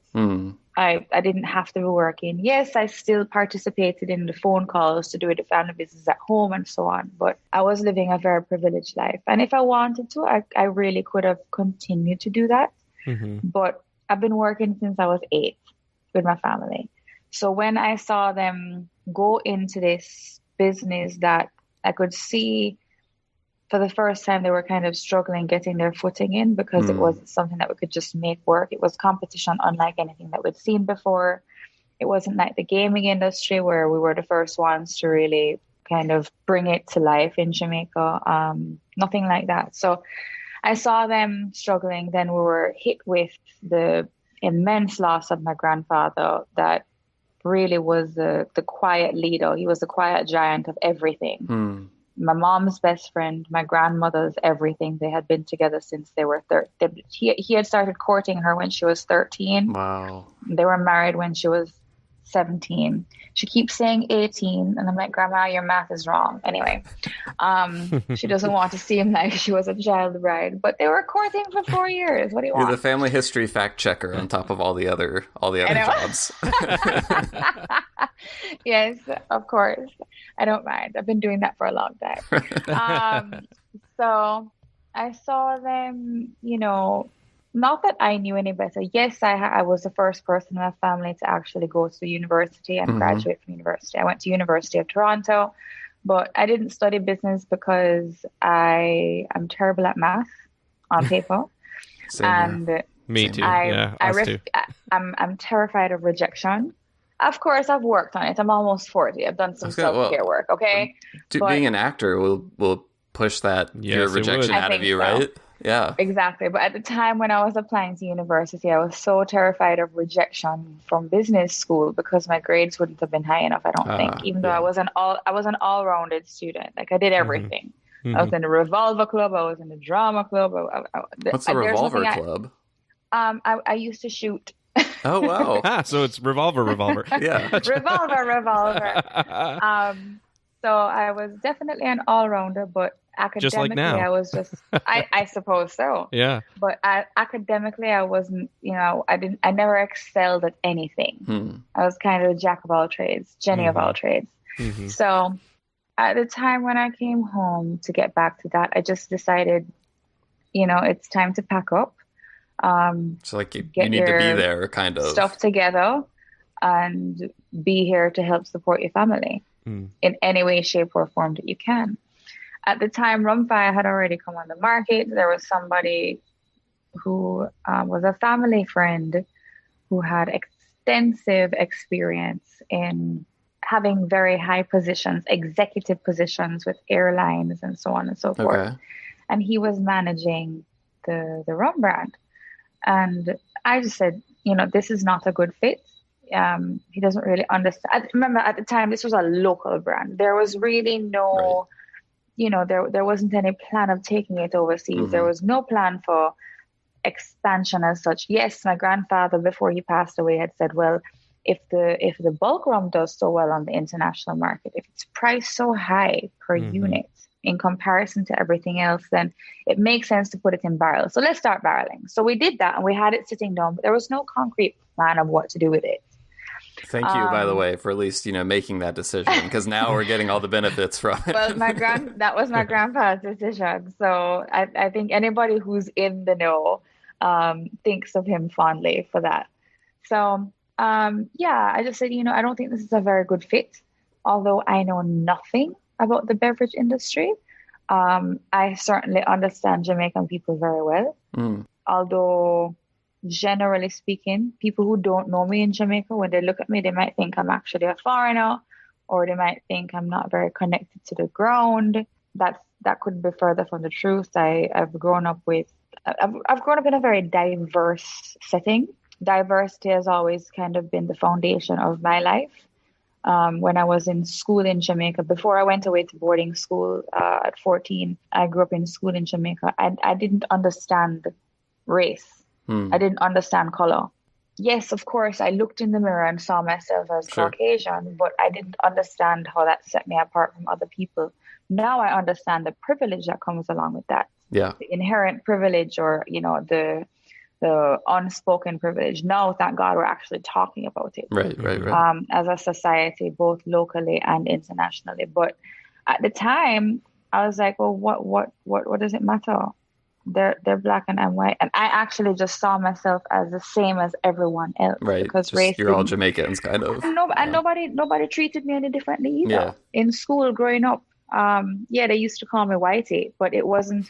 I didn't have to be working. Yes, I still participated in the phone calls to do the family business at home and so on. But I was living a very privileged life. And if I wanted to, I really could have continued to do that. But I've been working since I was 8 with my family. So when I saw them go into this business that I could see for the first time, they were kind of struggling getting their footing in, because it wasn't something that we could just make work. It was competition unlike anything that we'd seen before. It wasn't like the gaming industry where we were the first ones to really kind of bring it to life in Jamaica. Nothing like that. So I saw them struggling. Then we were hit with the immense loss of my grandfather that really was the quiet leader. He was the quiet giant of everything. My mom's best friend, my grandmother's everything. They had been together since they were 13. He had started courting her when she was 13. Wow. They were married when she was 17. She keeps saying 18, and I'm like, Grandma, your math is wrong. Anyway, she doesn't want to seem like she was a child bride, but they were courting for 4 years. What do you want? You're the family history fact checker on top of all the other jobs. Yes, of course. I don't mind. I've been doing that for a long time. So I saw them, not that I knew any better. Yes, I was the first person in my family to actually go to university and graduate from university. I went to University of Toronto, but I didn't study business because I am terrible at math on paper. And me too. I'm terrified of rejection. Of course, I've worked on it. I'm almost 40. I've done some self-care work, okay? Being an actor will push that fear of rejection out of you, right? Yeah. Exactly. But at the time when I was applying to university, I was so terrified of rejection from business school because my grades wouldn't have been high enough, I don't think, even though I was an all-rounded student. Like, I did everything. I was in the Revolver Club. I was in the Drama Club. What's the Revolver Club? I used to shoot. Oh, wow. So it's Revolver. Yeah. Revolver. So I was definitely an all-rounder, but academically, just like now. I was just, I suppose so. Yeah. But academically, I wasn't, I never excelled at anything. I was kind of a jack of all trades, Jenny of all trades. So at the time when I came home to get back to that, I just decided, it's time to pack up. So like you need to be there, kind of. Stuff together and be here to help support your family in any way, shape, or form that you can. At the time, Rum Fire had already come on the market. There was somebody who was a family friend who had extensive experience in having very high positions, executive positions with airlines and so on and so forth. And he was managing the rum brand. And I just said, this is not a good fit. he doesn't really understand. I remember at the time, this was a local brand. There was really no, there wasn't any plan of taking it overseas. There was no plan for expansion as such. Yes, my grandfather, before he passed away, had said, well, if the bulk rum does so well on the international market, if it's priced so high per unit in comparison to everything else, then it makes sense to put it in barrels. So let's start barreling. So we did that, and we had it sitting down, but there was no concrete plan of what to do with it. Thank you, by the way, for at least, making that decision, because now we're getting all the benefits from it. Well, that was my grandpa's decision. So I think anybody who's in the know thinks of him fondly for that. So, I just said, I don't think this is a very good fit, although I know nothing about the beverage industry. I certainly understand Jamaican people very well, although generally speaking, people who don't know me in Jamaica, when they look at me, they might think I'm actually a foreigner, or they might think I'm not very connected to the ground. That couldn't be further from the truth. I've grown up in a very diverse setting. Diversity has always kind of been the foundation of my life. When I was in school in Jamaica, before I went away to boarding school at 14, I grew up in school in Jamaica. I didn't understand race. I didn't understand color. Yes, of course, I looked in the mirror and saw myself as Caucasian, but I didn't understand how that set me apart from other people. Now I understand the privilege that comes along with that. Yeah. The inherent privilege, or, the unspoken privilege. Now, thank God, we're actually talking about it. Right. As a society, both locally and internationally. But at the time, I was like, well, what does it matter? They're black and I'm white, and I actually just saw myself as the same as everyone else. Right, because you're all Jamaicans, kind of. And nobody treated me any differently either. Yeah. In school, growing up, they used to call me Whitey, but it wasn't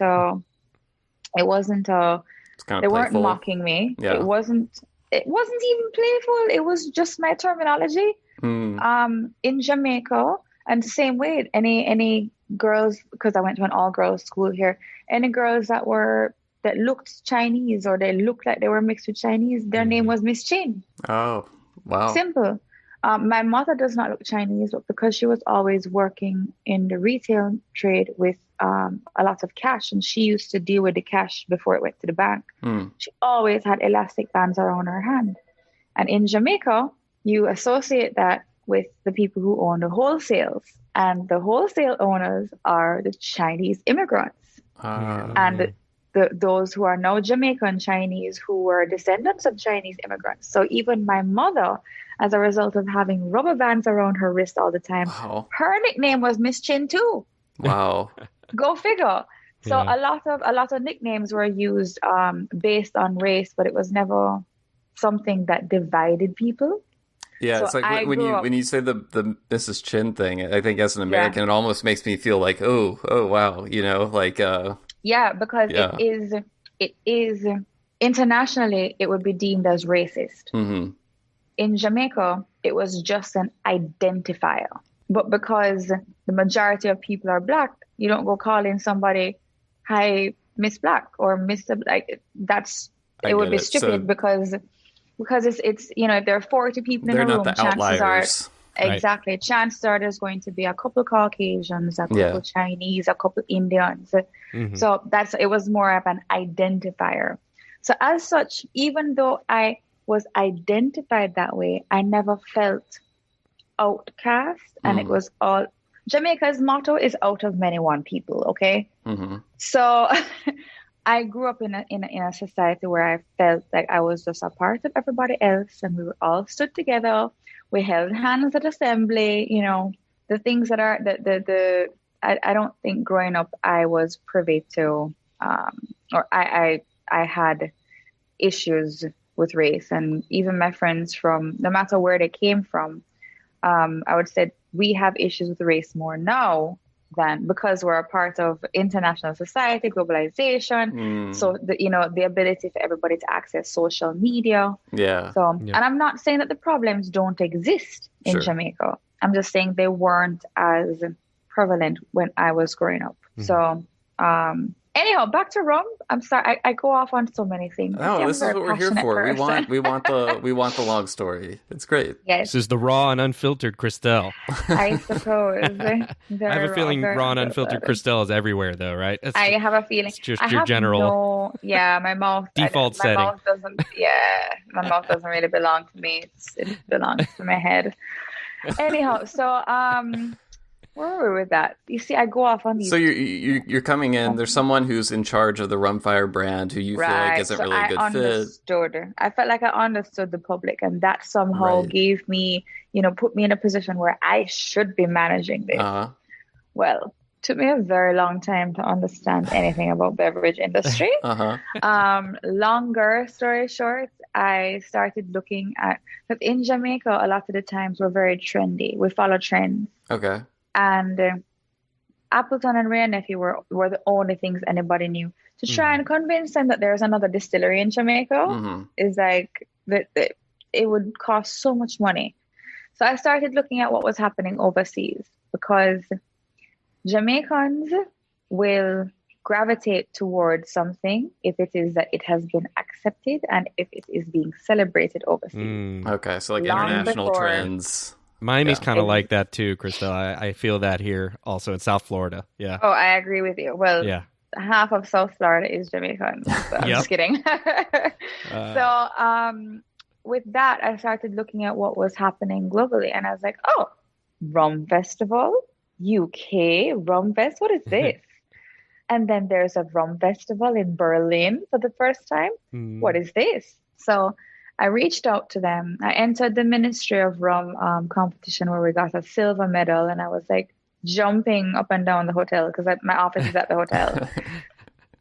they weren't mocking me. Yeah. It wasn't even playful. It was just my terminology. In Jamaica, and the same way, any girls, because I went to an all-girls school here, any girls that looked Chinese, or they looked like they were mixed with Chinese, their name was Miss Chin. Oh, wow. Simple. My mother does not look Chinese, but because she was always working in the retail trade with a lot of cash, and she used to deal with the cash before it went to the bank, she always had elastic bands around her hand. And in Jamaica, you associate that with the people who own the wholesales, and the wholesale owners are the Chinese immigrants. And those who are now Jamaican Chinese, who were descendants of Chinese immigrants. So even my mother, as a result of having rubber bands around her wrist all the time, her nickname was Miss Chin too. Wow. Go figure. So a lot of nicknames were used based on race, but it was never something that divided people. Yeah, so it's like when you say the Mrs. Chin thing, I think as an American, it almost makes me feel like, oh wow, because it is internationally, it would be deemed as racist. Mm-hmm. In Jamaica, it was just an identifier. But because the majority of people are black, you don't go calling somebody, "Hi, Miss Black" or Mr. Like it would be stupid because it's if there are 40 people in a room, chances are exactly chances are there's going to be a couple Caucasians, a couple Chinese, a couple Indians. So it was more of an identifier. So as such, even though I was identified that way, I never felt outcast, and it was all Jamaica's motto is "out of many one people." Okay, so I grew up in a society where I felt like I was just a part of everybody else, and we were all stood together. We held hands at assembly. The things that are I don't think growing up I was privy to, or I had issues with race, and even my friends from no matter where they came from. I would say we have issues with race more now than because we're a part of international society, globalization. So the ability for everybody to access social media. Yeah. So, and I'm not saying that the problems don't exist in Jamaica. I'm just saying they weren't as prevalent when I was growing up. So, Anyhow, back to rum. I'm sorry, I go off on so many things. No, this is what we're here for. We want the long story. It's great. Yes. This is the raw and unfiltered Christelle. I suppose. I have a feeling raw and unfiltered Christelle is everywhere, though, right? I have a feeling. It's just your general. My mouth default setting. My mouth doesn't really belong to me. It belongs to my head. Anyhow, so where were we with that? You see, I go off on these. So you're coming in. There's someone who's in charge of the Rum Fire brand who you feel like isn't really a good fit. I felt like I understood the public, and that somehow gave me, put me in a position where I should be managing this. Well, it took me a very long time to understand anything about beverage industry. Longer story short, I started looking at, because in Jamaica, a lot of the times we're very trendy. We follow trends. Okay. And Appleton and Ray and Nephew were the only things anybody knew. To try and convince them that there's another distillery in Jamaica is like that it would cost so much money. So I started looking at what was happening overseas, because Jamaicans will gravitate towards something if it is that it has been accepted and if it is being celebrated overseas. Okay, so like international trends. Miami's kind of like that too, Christelle. I feel that here also in South Florida. Yeah. Oh, I agree with you. Well, half of South Florida is Jamaican. So I'm just kidding. So with that, I started looking at what was happening globally, and I was like, oh, Rum Festival, UK, Rum Fest, what is this? And then there's a Rum Festival in Berlin for the first time. What is this? So I reached out to them. I entered the Ministry of Rum competition where we got a silver medal, and I was like jumping up and down the hotel because my office is at the hotel.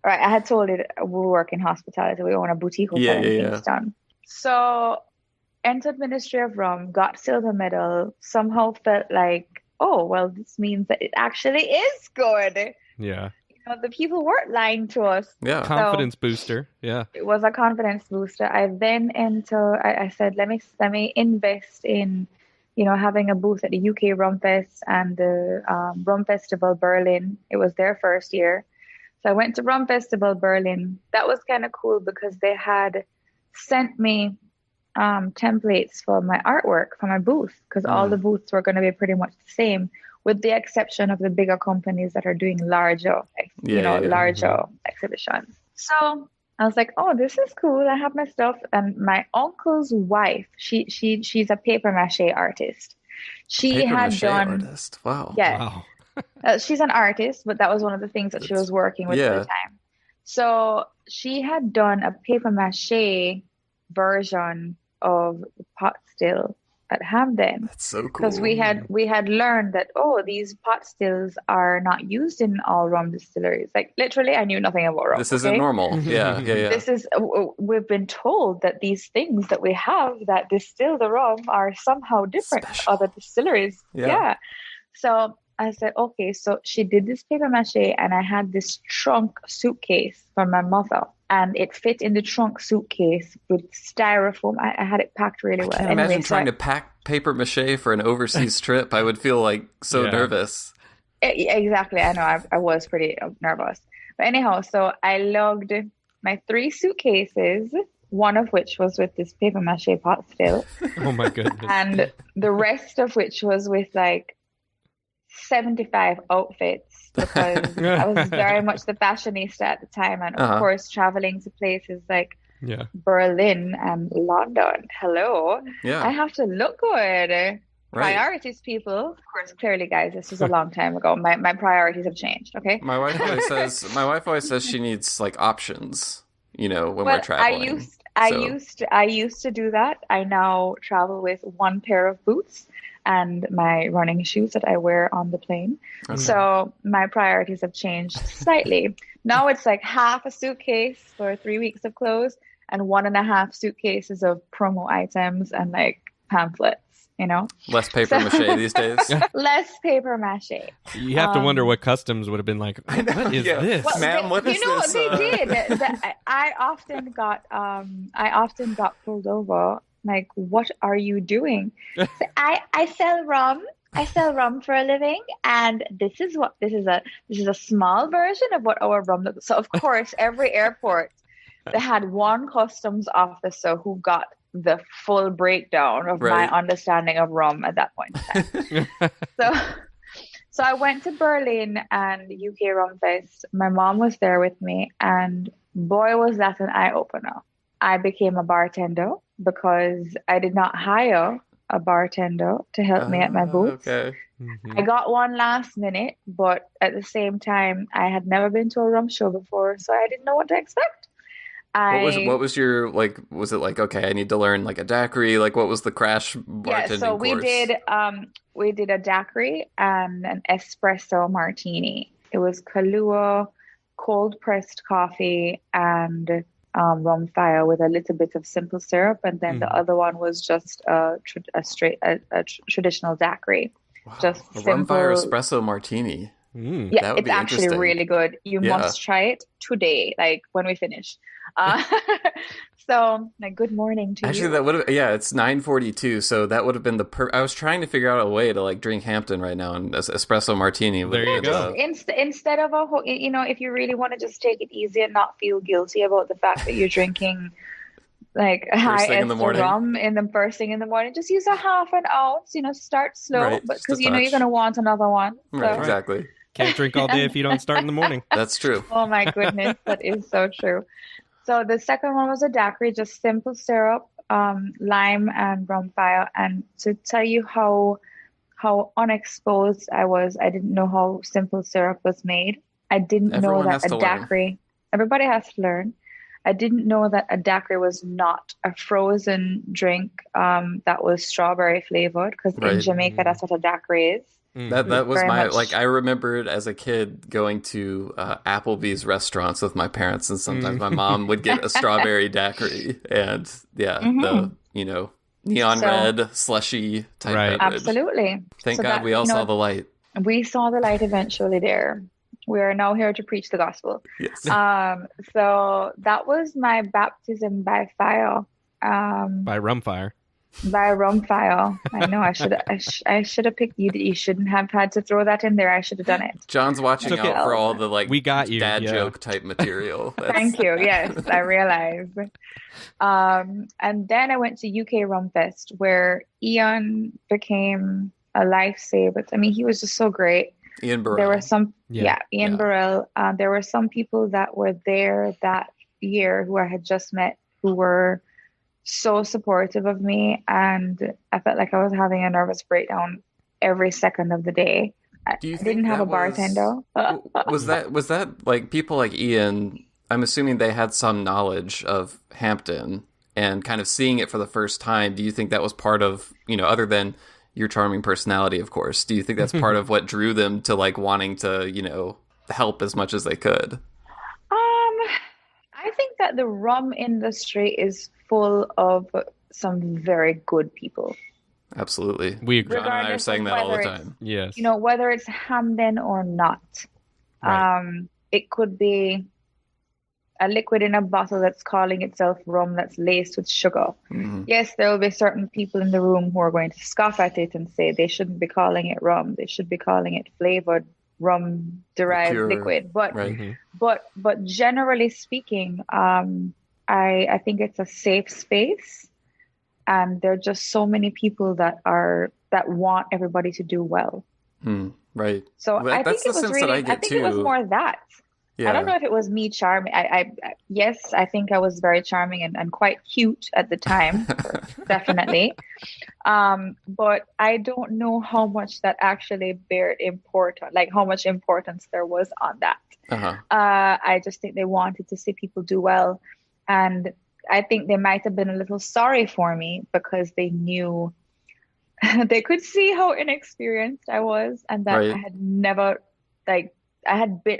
Right, I had told it we work in hospitality. We own a boutique hotel in Kingston. So entered Ministry of Rum, got silver medal, somehow felt like, oh, well, this means that it actually is good. Yeah. The people weren't lying to us. Yeah. Confidence booster. Yeah. It was a confidence booster. I then I said, let me invest in, having a booth at the UK Rum Fest and the Rum Festival Berlin. It was their first year. So I went to Rum Festival Berlin. That was kind of cool because they had sent me templates for my artwork for my booth, because all the booths were going to be pretty much the same, with the exception of the bigger companies that are doing larger exhibitions. So I was like, oh, this is cool. I have my stuff. And my uncle's wife, she's a paper mache artist. Artist. Wow. Yeah. Wow. She's an artist, but that was one of the things that she was working with at the time. So she had done a paper mache version of the pot still at Hampden. That's so cool. Because we had learned that, these pot stills are not used in all rum distilleries. Like literally, I knew nothing about rum. This isn't normal. Yeah. We've been told that these things that we have that distill the rum are somehow different from other distilleries. Yeah. So I said, okay, so she did this paper mache, and I had this trunk suitcase from my mother, and it fit in the trunk suitcase with styrofoam. I had it packed really well. I can't imagine trying to pack paper mache for an overseas trip. I would feel like so nervous. Exactly. I know. I was pretty nervous. But anyhow, so I lugged my 3 suitcases, one of which was with this paper mache pot still. Oh my goodness. And the rest of which was with like 75 outfits, because I was very much the fashionista at the time, and of course traveling to places like Berlin and London. Hello. Yeah. I have to look good. Right. Priorities, people. Of course, clearly, guys, this was a long time ago. My priorities have changed. Okay. My wife always says she needs like options. When we're traveling. I used to do that. I now travel with 1 pair of boots and my running shoes that I wear on the plane. Okay. So my priorities have changed slightly. Now it's like half a suitcase for 3 weeks of clothes and 1.5 suitcases of promo items and like pamphlets. Less paper mache these days. Less paper mache. You have to wonder what customs would have been like. What is this, well, ma'am? What is this? They did. I often got pulled over. Like, what are you doing? So I sell rum. I sell rum for a living, and this is a small version of what our rum looks. So of course, every airport they had one customs officer who got the full breakdown of my understanding of rum at that point in time. So I went to Berlin and UK Rum Fest. My mom was there with me, and boy, was that an eye opener. I became a bartender because I did not hire a bartender to help me at my booth. Okay. Mm-hmm. I got one last minute, but at the same time, I had never been to a rum show before, so I didn't know what to expect. What was your, like, was it like, okay, I need to learn like a daiquiri? Like, what was the crash bartending course? We did a daiquiri and an espresso martini. It was Kahlua, cold pressed coffee, and Rum Fire with a little bit of simple syrup, and then the other one was just a traditional daiquiri. Wow. Just a simple Rum Fire espresso martini. Yeah, it's actually really good. You must try it today, like when we finish. So, like, good morning to you. Actually, that would have, it's 9:42, so that would have been I was trying to figure out a way to like drink Hampden right now, and espresso martini. There you go. Instead of a whole, if you really want to just take it easy and not feel guilty about the fact that you're drinking like high ester rum in the first thing in the morning, just use a half an ounce. Start slow, but because you're going to want another one. So. Right, exactly. Can't drink all day if you don't start in the morning. That's true. Oh my goodness, that is so true. So the second one was a daiquiri, just simple syrup, lime, and Rum Fire. And to tell you how unexposed I was, I didn't know how simple syrup was made. I didn't know that a daiquiri. Everybody has to learn. I didn't know that a daiquiri was not a frozen drink that was strawberry flavored, because in Jamaica that's what a daiquiri is. That was I remembered as a kid going to Applebee's restaurants with my parents, and sometimes my mom would get a strawberry daiquiri, and the neon red slushy type beverage. Absolutely. Thank God we all saw the light. We saw the light eventually there. We are now here to preach the gospel. Yes. So that was my baptism by fire. By Rum Fire. By Rum Fire. I know I should have picked you. You shouldn't have had to throw that in there. I should have done it. John's watching out for all the we got you, dad joke type material. Thank you. Yes, I realized. And then I went to UK Rum Fest, where Ian became a lifesaver. I mean, he was just so great. Ian Burrell. There were some, Ian Burrell. There were some people that were there that year who I had just met who were so supportive of me, and I felt like I was having a nervous breakdown every second of the day. I didn't have a bartender. Was that like people like Ian? I'm assuming they had some knowledge of Hampden and kind of seeing it for the first time. Do you think that was part of, other than your charming personality, of course, do you think that's part of what drew them to like wanting to, help as much as they could? I think that the rum industry is full of some very good people. Absolutely. We agree. John and I are saying that all the time. Yes. Whether it's Hampden or not. Right. It could be a liquid in a bottle that's calling itself rum that's laced with sugar. Mm-hmm. Yes, there will be certain people in the room who are going to scoff at it and say they shouldn't be calling it rum. They should be calling it flavored rum derived liquid. But generally speaking, I think it's a safe space, and there are just so many people that want everybody to do well. Right. So I think it was really. I think it was more that. Yeah. I don't know if it was me charming. Yes, I think I was very charming and quite cute at the time, definitely. But I don't know how much that actually how much importance there was on that. Uh-huh. I just think they wanted to see people do well. And I think they might have been a little sorry for me because they knew they could see how inexperienced I was, and that I had never I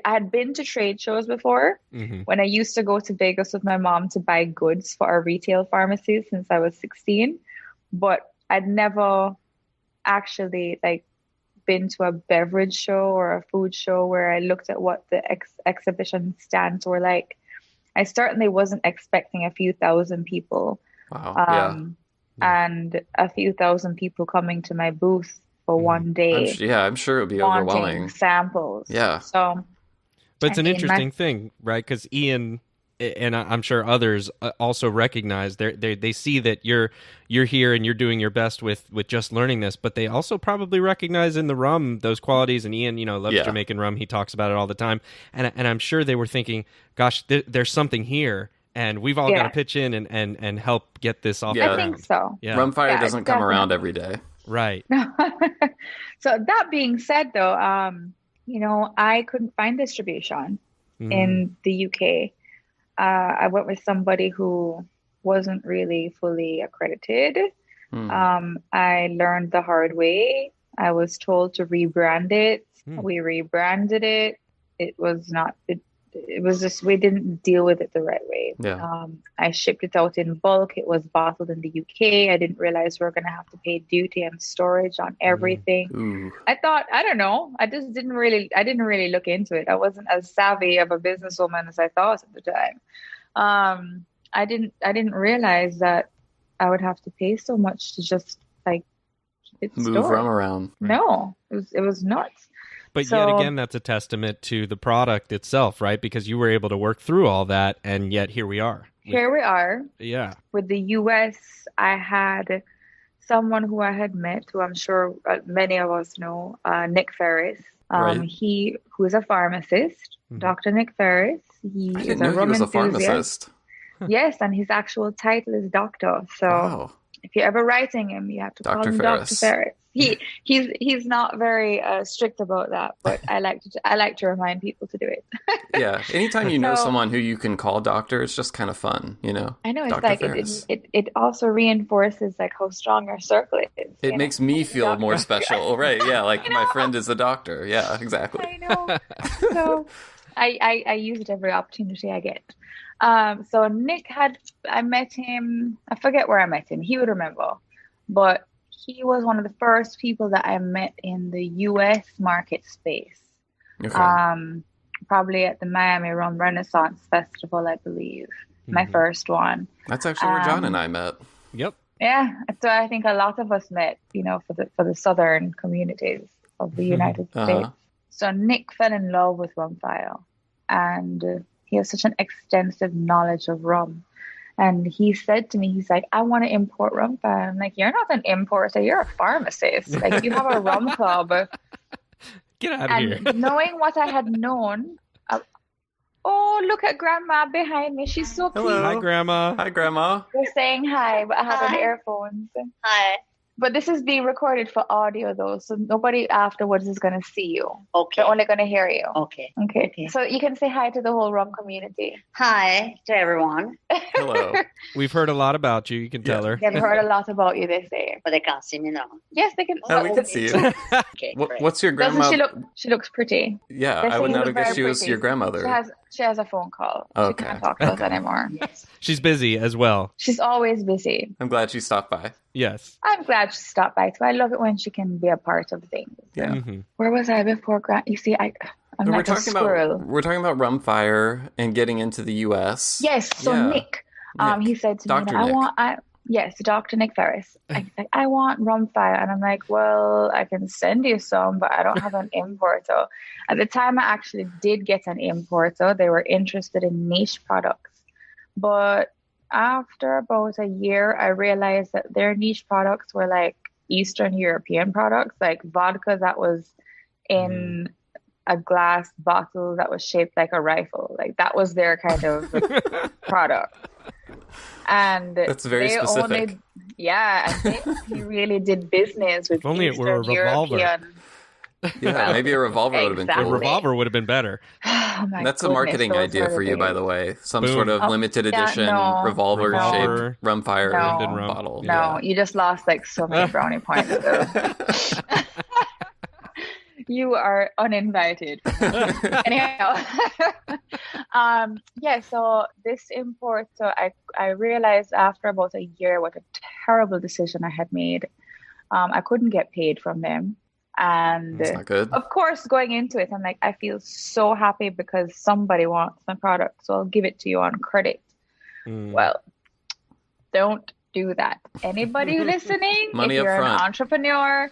had been to trade shows before when I used to go to Vegas with my mom to buy goods for our retail pharmacy since I was 16, but I'd never actually been to a beverage show or a food show where I looked at what the exhibition stands were like. I certainly wasn't expecting a few thousand people. Wow. And a few thousand people coming to my booth for one day. I'm sure it would be overwhelming. Samples. Yeah. So, but it's an interesting thing, right? Because Ian and I'm sure others also recognize they see that you're here and you're doing your best with just learning this, but they also probably recognize in the rum those qualities. And Ian, loves Jamaican rum. He talks about it all the time, and I'm sure they were thinking, "Gosh, there's something here." And we've all got to pitch in and help get this off the ground. I think so. Yeah. Rum Fire doesn't come around every day. Right. So that being said, though, I couldn't find distribution in the UK. I went with somebody who wasn't really fully accredited. I learned the hard way. I was told to rebrand it. We rebranded it. It was not... It was just, we didn't deal with it the right way. Yeah. I shipped it out in bulk. It was bottled in the UK. I didn't realize we were going to have to pay duty and storage on everything. I thought, I don't know. I didn't really look into it. I wasn't as savvy of a businesswoman as I thought at the time. I didn't realize that I would have to pay so much to just keep it move stored. rum around. No, it was nuts. But yet again, that's a testament to the product itself, right? Because you were able to work through all that, and yet here we are. Here we are. Yeah. With the US, I had someone who I had met, who I'm sure many of us know, Nick Ferris. Who is a pharmacist, Dr. Nick Ferris. He is a rum enthusiast. Pharmacist. Yes, and his actual title is doctor. So if you're ever writing him, you have to call him Dr. Ferris. He's not very strict about that, but I like to remind people to do it. Yeah, anytime you know someone who you can call doctor, it's just kind of fun, I know, it's Dr. it also reinforces how strong your circle is. It makes me feel more special, right? Yeah, my friend is a doctor. Yeah, exactly. I know. So I use it every opportunity I get. So Nick I met him. I forget where I met him. He would remember, but he was one of the first people that I met in the U.S. market space. Okay. Probably at the Miami Rum Renaissance Festival, I believe. My first one. That's actually where John and I met. Yep. Yeah. So I think a lot of us met, for the southern communities of the United States. So Nick fell in love with Rum Fire, and he has such an extensive knowledge of rum. And he said to me, he's like, I want to import Rum Fire. I'm like, you're not an importer, you're a pharmacist. You have a rum club. Get out of here. And knowing what I had known, look at Grandma behind me. She's so cute. Hello. Hi, Grandma. Hi, Grandma. We're saying hi, but I have an earphones. Hi. But this is being recorded for audio, though, so nobody afterwards is going to see you. Okay. They're only going to hear you. Okay. So you can say hi to the whole rum community. Hi to everyone. Hello. We've heard a lot about you. You can tell her. They've heard a lot about you, they say. But they can't see me now. Yes, they can. Oh, we can see you. Okay. What's your grandma? She looks pretty. Yeah, I would not have guessed she was your grandmother. She has a phone call. Okay. She can't talk to us anymore. Yes. She's busy as well. She's always busy. I'm glad she stopped by. Yes. I'm glad she stopped by too. I love it when she can be a part of things. Yeah. Mm-hmm. Where was I before? You see, I'm like a squirrel. We're talking about Rum Fire and getting into the U.S. Yes. So Nick, he said to me, Yes, Dr. Nick Ferris. He's like, I want Rum Fire. And I'm like, well, I can send you some, but I don't have an importer. At the time, I actually did get an importer. They were interested in niche products. But after about a year, I realized that their niche products were Eastern European products, like vodka that was in a glass bottle that was shaped like a rifle. That was their kind of product. And that's very specific. He really did business with only Eastern it were a revolver. European. Yeah, maybe a revolver would have been cool. A revolver would have been better. That's a marketing idea for you, by the way. Some sort of limited edition revolver-shaped Rum Fire bottle. No, you just lost so many brownie points. You are uninvited. Anyhow, so this import, I realized after about a year what a terrible decision I had made. I couldn't get paid from them. And that's not good. Of course, going into it, I'm like, I feel so happy because somebody wants my product, so I'll give it to you on credit. Well, don't do that. Anybody listening, Money if you're up front. an entrepreneur,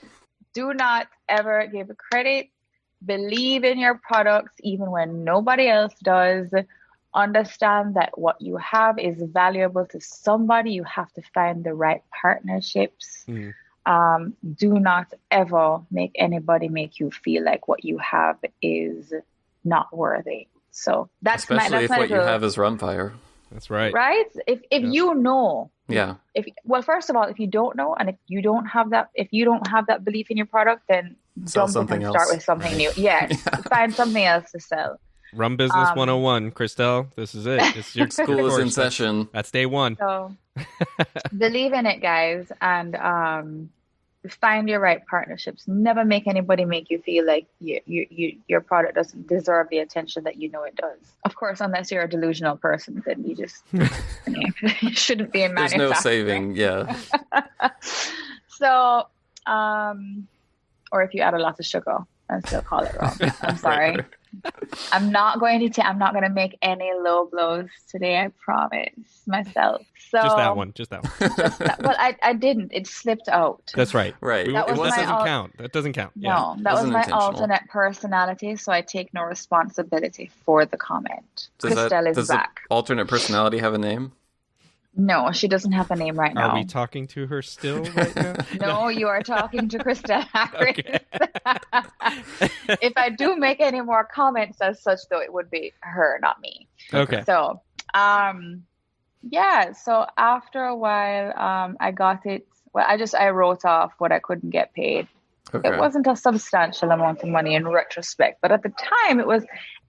do not ever give credit. Believe in your products even when nobody else does. Understand that what you have is valuable to somebody. You have to find the right partnerships. Do not ever make anybody make you feel like what you have is not worthy. So that's especially if what you have is Rum Fire. That's right. Right? If you know. Yeah. First of all, if you don't know, and if you don't have that belief in your product, then dump it and start with something new. Yes. Find something else to sell. Rum Business 101, Christelle. This is it. It's your school is in session. That's day one. So believe in it, guys, and find your right partnerships. Never make anybody make you feel like your product doesn't deserve the attention that you know it does. Of course, unless you're a delusional person, then you just you shouldn't be in manufacturing. There's no saving, yeah. So, or if you add a lot of sugar and still call it rum. I'm sorry. Right. I'm not going to make any low blows today. I promise myself. So just that one. Well, I didn't. It slipped out. That's right. Right. That doesn't count. That doesn't count. No, that was my alternate personality. So I take no responsibility for the comment. Christelle is back. The alternate personality have a name? No, she doesn't have a name right now. Are we talking to her still right now? No, you are talking to Christelle Harris. If I do make any more comments as such, though, it would be her, not me. Okay. So, so after a while, I got it. Well, I wrote off what I couldn't get paid. Okay. It wasn't a substantial amount of money in retrospect, but at the time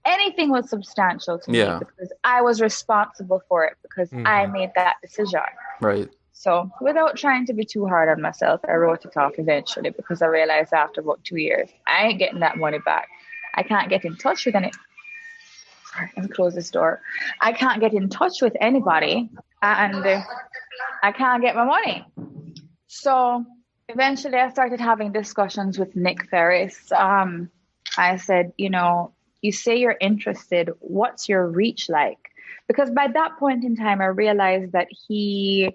anything was substantial to me because I was responsible for it because I made that decision. Right. So without trying to be too hard on myself, I wrote it off eventually because I realized after about 2 years, I ain't getting that money back. I can't get in touch with any. Sorry, let me close this door. I can't get in touch with anybody and I can't get my money. So eventually I started having discussions with Nick Ferris. I said, you say you're interested. What's your reach like? Because by that point in time, I realized that he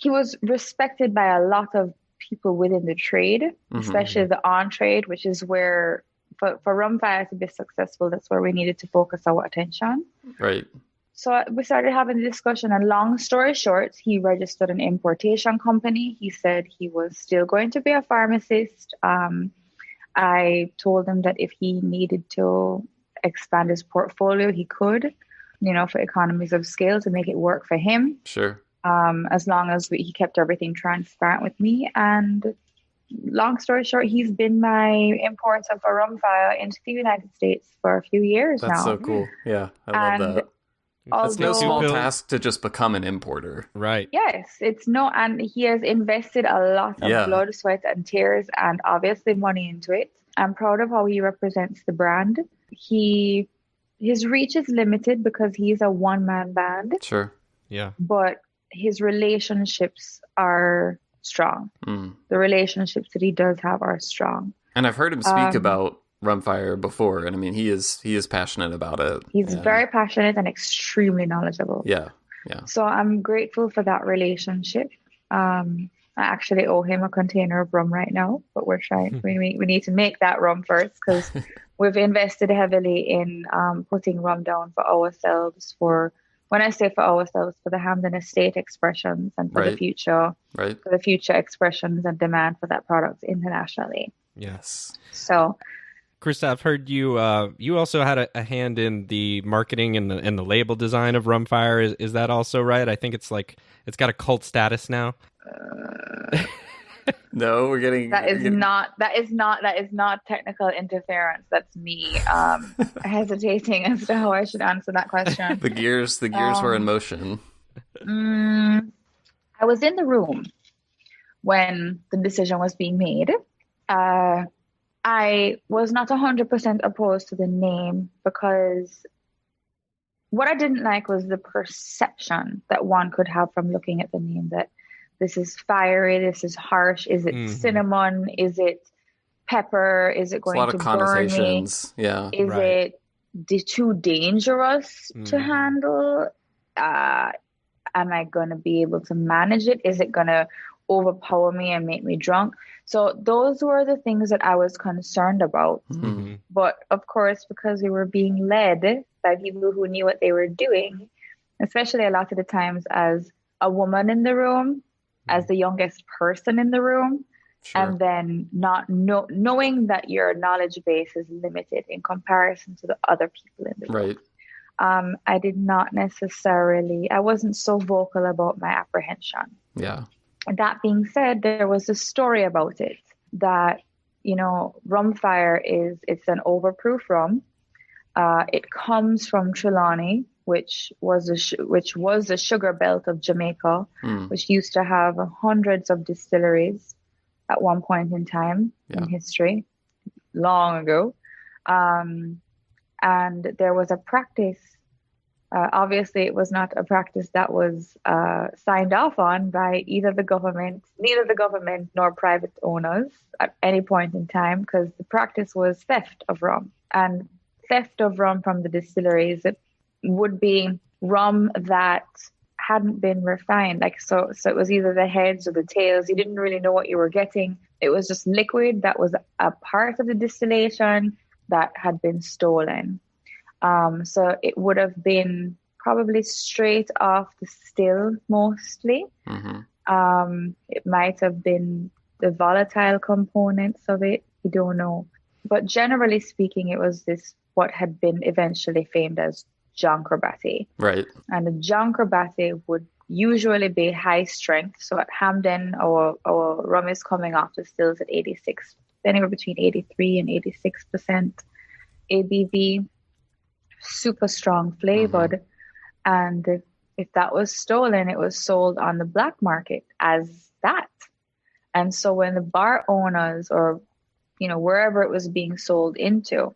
was respected by a lot of people within the trade, especially the on-trade, which is where, for Rum Fire to be successful, that's where we needed to focus our attention. Right. So we started having a discussion, and long story short, he registered an importation company. He said he was still going to be a pharmacist. I told him that if he needed to expand his portfolio, he could, for economies of scale to make it work for him. Sure. As long as he kept everything transparent with me. And long story short, he's been my importer for Rum Fire into the United States for a few years now. That's so cool. Yeah, I love that. It's no small task to just become an importer. Right. Yes, and he has invested a lot of blood, sweat, and tears, and obviously money into it. I'm proud of how he represents the brand. His reach is limited because he's a one-man band. Sure. Yeah. But his relationships are strong. The relationships that he does have are strong. And I've heard him speak about Rum Fire before, and I mean he is passionate about it. He's very passionate and extremely knowledgeable. Yeah. So I'm grateful for that relationship. I actually owe him a container of rum right now, but we're trying. we need to make that rum first because we've invested heavily in putting rum down for ourselves. When I say for ourselves, for the Hampden Estate expressions and for the future, for the future expressions and demand for that product internationally. Yes. So. Krista, I've heard you. You also had a hand in the marketing and the label design of Rum Fire. Is that also right? I think it's got a cult status now. No, we're getting that is not technical interference. That's me hesitating as to how I should answer that question. The gears were in motion. I was in the room when the decision was being made. I was not 100% opposed to the name because what I didn't like was the perception that one could have from looking at the name, that this is fiery, this is harsh. Is it cinnamon? Is it pepper? Is it going to burn me? Yeah. Is it too dangerous to handle? Am I going to be able to manage it? Is it going to overpower me and make me drunk? So those were the things that I was concerned about. Mm-hmm. But of course, because we were being led by people who knew what they were doing, especially a lot of the times as a woman in the room, as the youngest person in the room, Sure. and then not knowing that your knowledge base is limited in comparison to the other people in the room. Right. I wasn't so vocal about my apprehension. Yeah. That being said, there was a story about it that, Rum Fire it's an overproof rum. It comes from Trelawney, which was the sugar belt of Jamaica, which used to have hundreds of distilleries at one point in time in history, long ago. And there was a practice. Obviously, it was not a practice that was signed off on by neither the government nor private owners at any point in time, because the practice was theft of rum. And theft of rum from the distilleries, it would be rum that hadn't been refined. So it was either the heads or the tails. You didn't really know what you were getting. It was just liquid that was a part of the distillation that had been stolen. So it would have been probably straight off the still mostly. Mm-hmm. It might have been the volatile components of it. We don't know. But generally speaking, it was what had been eventually famed as Jankrabati. Right. And the Jankrabati would usually be high strength. So at Hampden, our rum is coming off the stills at 86, anywhere between 83 and 86% ABV. Super strong flavored. And if that was stolen, it was sold on the black market as that. And so when the bar owners or, wherever it was being sold into,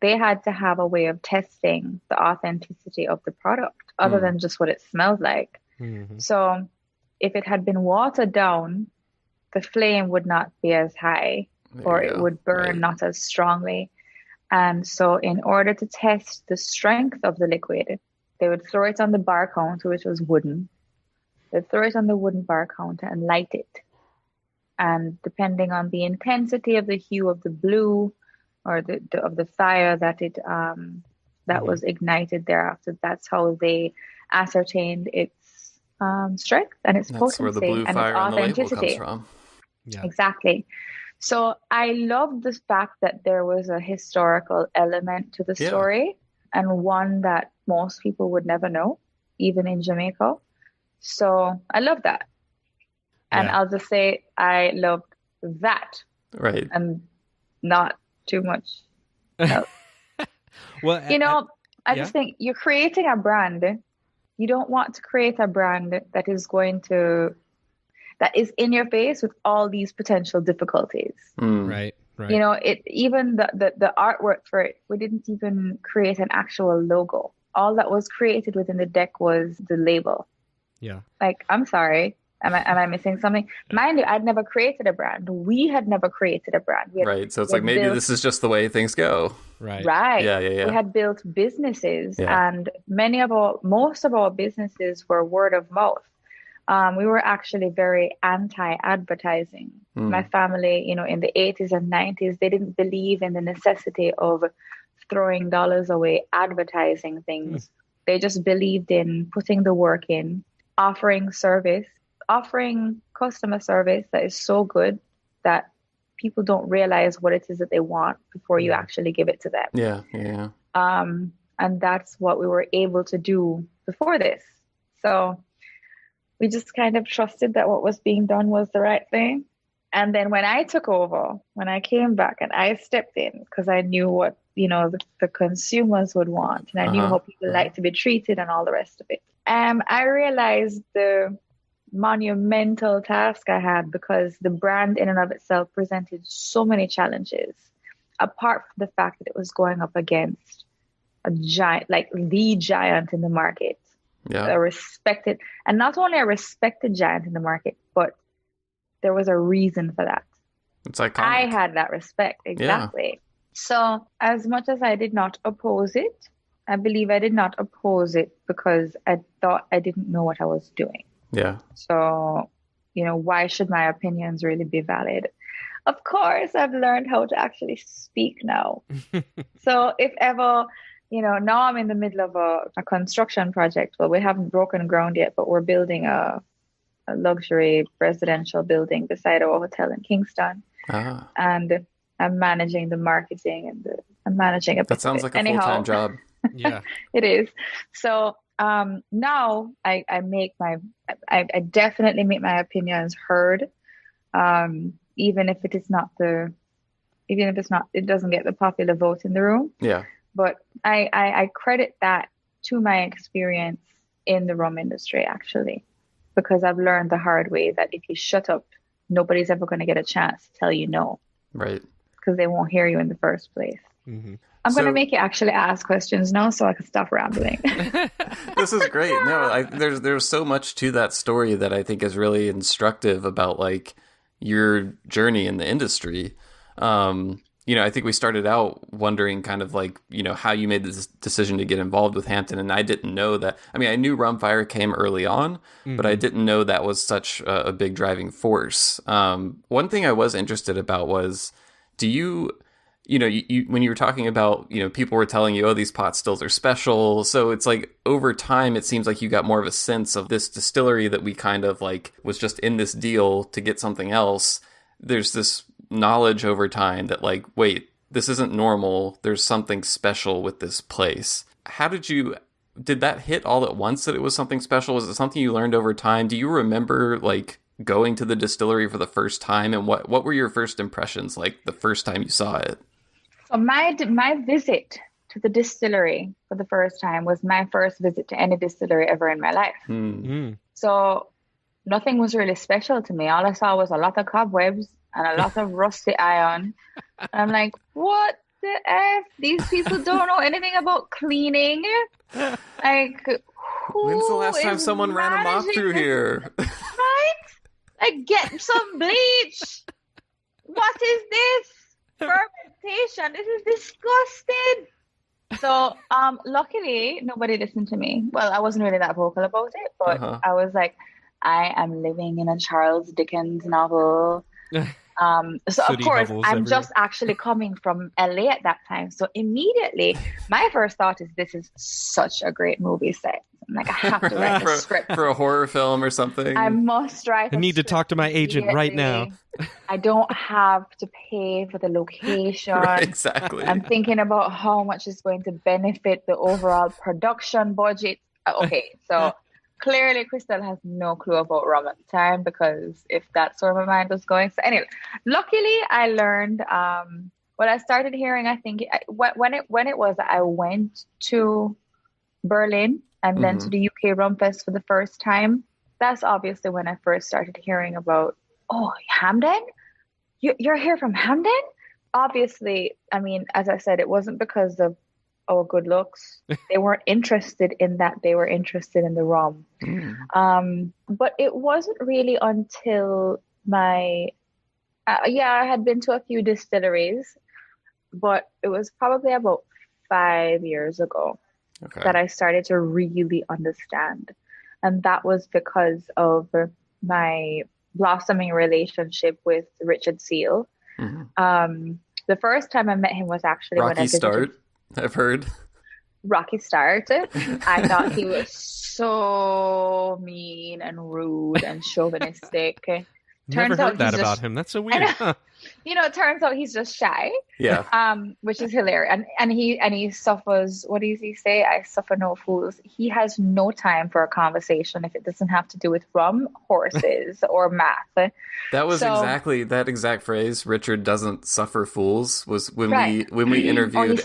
they had to have a way of testing the authenticity of the product other than just what it smelled like. Mm-hmm. So if it had been watered down, the flame would not be as high, or it would burn not as strongly. And so in order to test the strength of the liquid, they would throw it on the bar counter, which was wooden. They'd throw it on the wooden bar counter and light it. And depending on the intensity of the hue of the blue or of the fire that it was ignited thereafter, that's how they ascertained its strength and its potency. That's where the blue fire on the label comes from. Yeah. Exactly. So I love the fact that there was a historical element to the story, and one that most people would never know, even in Jamaica. So I love that. And I'll just say I loved that. Right. And not too much else. Well, I just think you're creating a brand. You don't want to create a brand that is in your face with all these potential difficulties. Right. Even the artwork for it, we didn't even create an actual logo. All that was created within the deck was the label. Yeah. I'm sorry. Am I missing something? Mind you, I'd never created a brand. We had never created a brand. Right. So it's like maybe this is just the way things go. Right. Right. Yeah. We had built businesses, and most of our businesses were word of mouth. We were actually very anti-advertising. My family, in the 80s and 90s, they didn't believe in the necessity of throwing dollars away advertising things. They just believed in putting the work in, offering customer service that is so good that people don't realize what it is that they want before you actually give it to them. Yeah. And that's what we were able to do before this. So we just kind of trusted that what was being done was the right thing. And then when I took over, when I came back and I stepped in, because I knew what, the consumers would want, and I knew how people like to be treated and all the rest of it. I realized the monumental task I had, because the brand in and of itself presented so many challenges, apart from the fact that it was going up against a giant, like the giant in the market. A respected, and not only a respected giant in the market, but there was a reason for that. It's iconic. I had that respect. Exactly. Yeah. So as much as I did not oppose it, I believe I did not oppose it because I thought I didn't know what I was doing. Yeah. So, why should my opinions really be valid? Of course, I've learned how to actually speak now. So if ever, now I'm in the middle of a construction project. Well, we haven't broken ground yet, but we're building a luxury residential building beside our hotel in Kingston. And I'm managing the marketing and I'm managing a bit. That sounds like a full-time job. Yeah, it is. So now I definitely make my opinions heard, even if it doesn't get the popular vote in the room. Yeah. But I credit that to my experience in the rum industry, actually, because I've learned the hard way that if you shut up, nobody's ever going to get a chance to tell you no. Right. Because they won't hear you in the first place. Mm-hmm. I'm going to make you actually ask questions now so I can stop rambling. This is great. No, there's so much to that story that I think is really instructive about like your journey in the industry. I think we started out wondering kind of like, how you made this decision to get involved with Hampden. And I didn't know that. I mean, I knew Rum Fire came early on, but I didn't know that was such a big driving force. One thing I was interested about was, do you when you were talking about, people were telling you, oh, these pot stills are special. So it's like over time, it seems like you got more of a sense of this distillery that we kind of like was just in this deal to get something else. There's this knowledge over time that like, wait, this isn't normal. There's something special with this place. How did that hit all at once that it was something special? Was it something you learned over time? Do you remember like going to the distillery for the first time, and what were your first impressions like the first time you saw it? So my visit to the distillery for the first time was my first visit to any distillery ever in my life. Mm-hmm. So nothing was really special to me. All I saw was a lot of cobwebs and a lot of rusty iron. And I'm like, what the F? These people don't know anything about cleaning. Like, when's the last time someone ran a mop through here? Right? Like, get some bleach. What is this? Fermentation. This is disgusting. So, luckily, nobody listened to me. Well, I wasn't really that vocal about it, but I was like, I am living in a Charles Dickens novel. So of course, I'm just actually coming from LA at that time. So immediately, my first thought is, this is such a great movie set. I'm like, I have to write a script for a horror film or something. I must write. I need to talk to my agent right now. I don't have to pay for the location. Right, exactly. I'm thinking about how much is going to benefit the overall production budget. Okay, so clearly Christelle has no clue about rum at the time, because if that's where my mind was going. So anyway, luckily I learned what I started hearing. I think when it was I went to Berlin and then to the UK Rum Fest for the first time. That's obviously when I first started hearing about, oh, Hampden? You're here from Hampden? Obviously, I mean, as I said, it wasn't because of our good looks. They weren't interested in that. They were interested in the rum. But it wasn't really until I had been to a few distilleries, but it was probably about 5 years ago that I started to really understand. And that was because of my blossoming relationship with Richard Seale. The first time I met him was actually when I visited. Rocky start, I've heard. Rocky start. I thought he was so mean and rude and chauvinistic. Never heard that about him. That's so weird. Huh? It turns out he's just shy. Yeah. Which is hilarious. And he suffers. What does he say? I suffer no fools. He has no time for a conversation if it doesn't have to do with rum, horses, or math. That was exactly that exact phrase. Richard doesn't suffer fools was when we interviewed.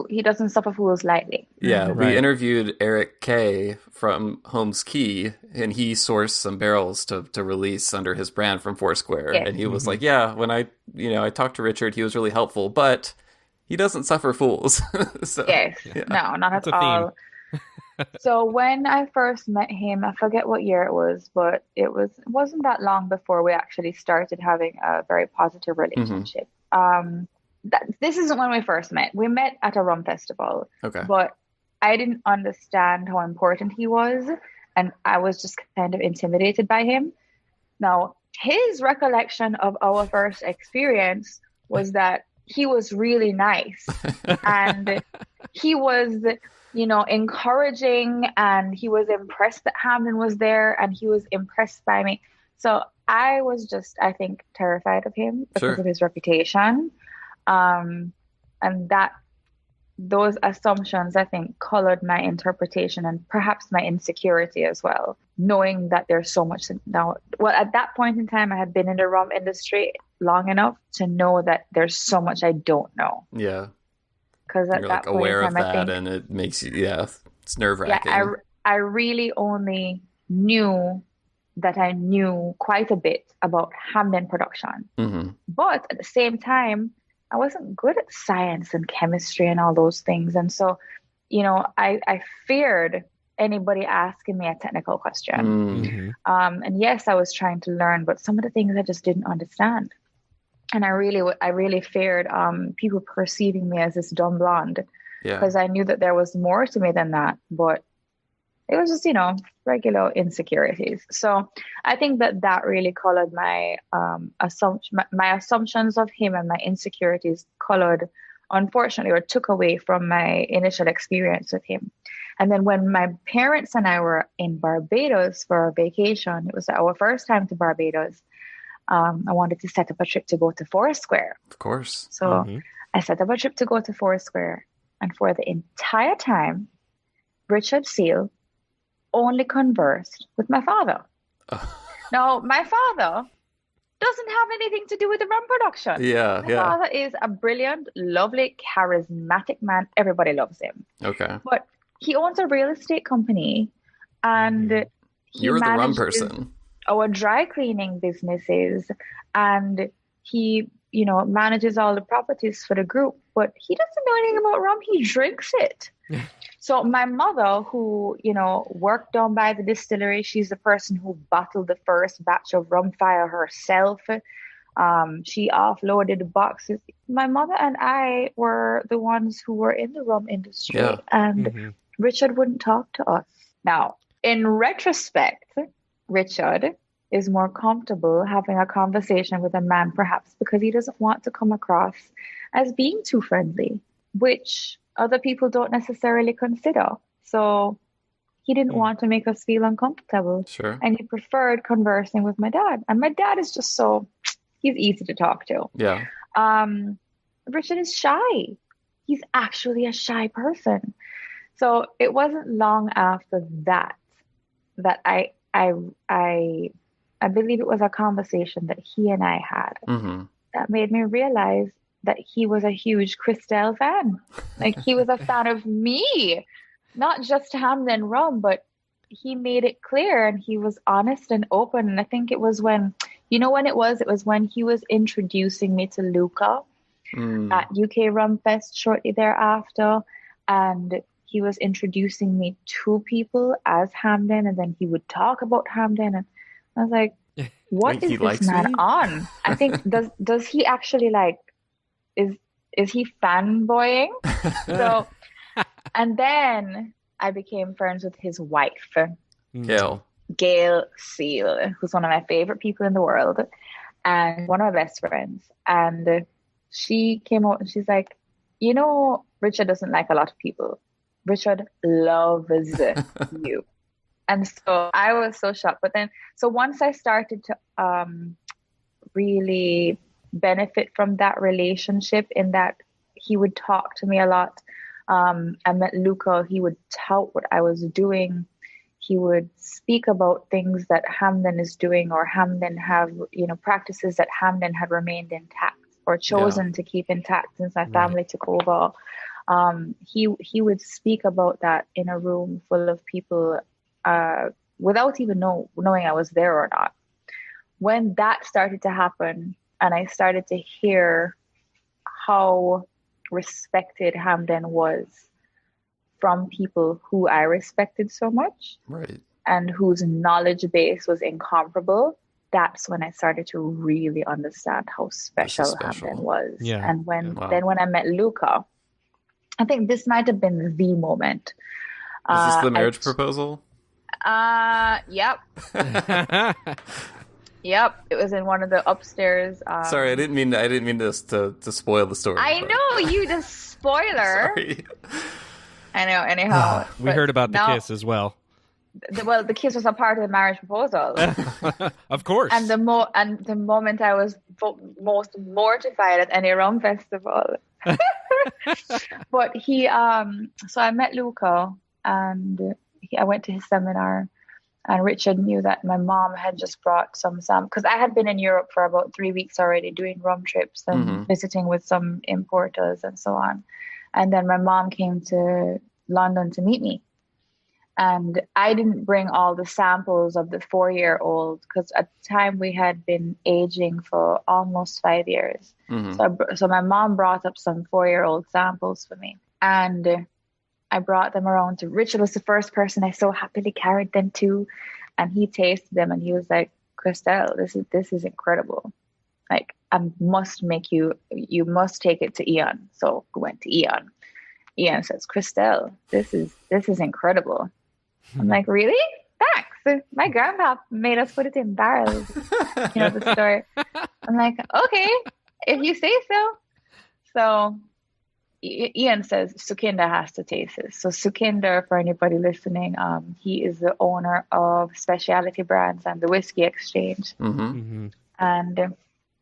He doesn't suffer fools lightly. Yeah, we interviewed Eric Kay from Holmes Key, and he sourced some barrels to release under his brand from Foursquare, and he was like, "Yeah, when I talked to Richard, he was really helpful, but he doesn't suffer fools." So, yes, yeah. No, not at all. So when I first met him, I forget what year it was, but it wasn't that long before we actually started having a very positive relationship. This isn't when we first met. We met at a rum festival, but I didn't understand how important he was, and I was just kind of intimidated by him. Now, his recollection of our first experience was that he was really nice and he was, encouraging, and he was impressed that Hampden was there, and he was impressed by me. So I was just, I think, terrified of him because of his reputation. And those assumptions, I think, colored my interpretation and perhaps my insecurity as well, knowing that there's so much now. Well, at that point in time, I had been in the rum industry long enough to know that there's so much I don't know. Yeah. Because at you're that like point aware in of time, that, and it makes you, it's nerve-wracking. Yeah, I really only knew that I knew quite a bit about Hampden production. Mm-hmm. But at the same time, I wasn't good at science and chemistry and all those things. And so, I feared anybody asking me a technical question. Mm-hmm. And yes, I was trying to learn, but some of the things I just didn't understand. And I really feared people perceiving me as this dumb blonde, because I knew that there was more to me than that. But it was just, regular insecurities. So I think that really colored my assumptions of him, and my insecurities colored, unfortunately, or took away from my initial experience with him. And then when my parents and I were in Barbados for a vacation, it was our first time to Barbados. I wanted to set up a trip to go to Foursquare. Of course. So I set up a trip to go to Foursquare. And for the entire time, Richard Seale only conversed with my father. Now, my father doesn't have anything to do with the rum production. My father is a brilliant, lovely, charismatic man. Everybody loves him. Okay. But he owns a real estate company, and you're the rum person. Our dry cleaning businesses, and he, manages all the properties for the group, but he doesn't know anything about rum. He drinks it. So my mother, who, worked down by the distillery, she's the person who bottled the first batch of Rum Fire herself. She offloaded the boxes. My mother and I were the ones who were in the rum industry, and Richard wouldn't talk to us. Now, in retrospect, Richard is more comfortable having a conversation with a man, perhaps because he doesn't want to come across as being too friendly, which other people don't necessarily consider. So he didn't want to make us feel uncomfortable. Sure. And he preferred conversing with my dad. And my dad is just he's easy to talk to. Yeah. Richard is shy. He's actually a shy person. So it wasn't long after that I believe it was a conversation that he and I had that made me realize that he was a huge Christelle fan. Like, he was a fan of me, not just Hampden Rum, but he made it clear, and he was honest and open. And I think it was when it was when he was introducing me to Luca at UK Rum Fest shortly thereafter. And he was introducing me to people as Hampden, and then he would talk about Hampden. And I was like, what is this man on? I think, does he actually is he fanboying? So, and then I became friends with his wife, Gail Seale, who's one of my favorite people in the world and one of my best friends. And she came out and she's like, Richard doesn't like a lot of people. Richard loves you. And so I was so shocked. But then, so once I started to really benefit from that relationship, in that he would talk to me a lot. I met Luca. He would tout what I was doing. He would speak about things that Hampden is doing, or Hampden have, practices that Hampden had remained intact or chosen to keep intact since my family took over. He would speak about that in a room full of people without even knowing I was there or not. When that started to happen, and I started to hear how respected Hampden was from people who I respected so much, right, and whose knowledge base was incomparable, that's when I started to really understand how special Hampden was. Yeah. And then when I met Luca, I think this might have been the moment. Is this the marriage proposal? Yep. Yep, it was in one of the upstairs. Sorry, I didn't mean to spoil the story. I know you, the spoiler. Sorry. I know. Anyhow, we heard about the kiss as well. The kiss was a part of the marriage proposal. Of course. And the moment I was most mortified at any rum festival. But so I met Luca, and I went to his seminar, and Richard knew that my mom had just brought some because I had been in Europe for about 3 weeks already doing rum trips and visiting with some importers and so on. And then my mom came to London to meet me. And I didn't bring all the samples of the 4-year-old because at the time we had been aging for almost 5 years. So my mom brought up some 4-year-old samples for me. And I brought them around to Richard. Was the first person I so happily carried them to. And he tasted them and he was like, Christelle, this is incredible. Like, I must make you must take it to Ian. So we went to Ian. Ian says, Christelle, this is incredible. I'm like, really? Thanks. My grandpa made us put it in barrels. You know the story. I'm like, okay, if you say so. So Ian says Sukhinder has to taste this. So Sukhinder, for anybody listening, he is the owner of Specialty Brands and the Whiskey Exchange. And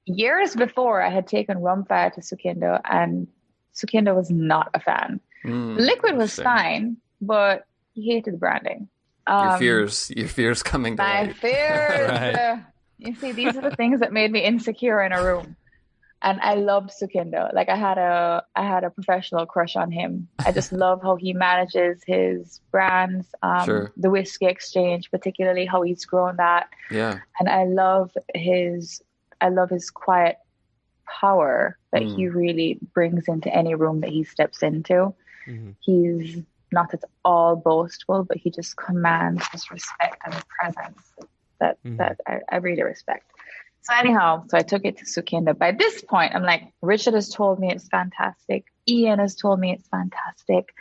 years before, I had taken Rum Fire to Sukhinder, and Sukhinder was not a fan. The liquid was fine, but he hated the branding. Your fears coming to light. My fears. Right. You see, these are the things that made me insecure in a room. And I loved Sukhinder. Like I had a professional crush on him. I just love how he manages his brands, the Whiskey Exchange, particularly how he's grown that. Yeah. And I love his quiet power that he really brings into any room that he steps into. He's not at all boastful, but he just commands this respect and presence that I really respect. So anyhow, I took it to Sukhinder. By this point, I'm like, Richard has told me it's fantastic. Ian has told me it's fantastic.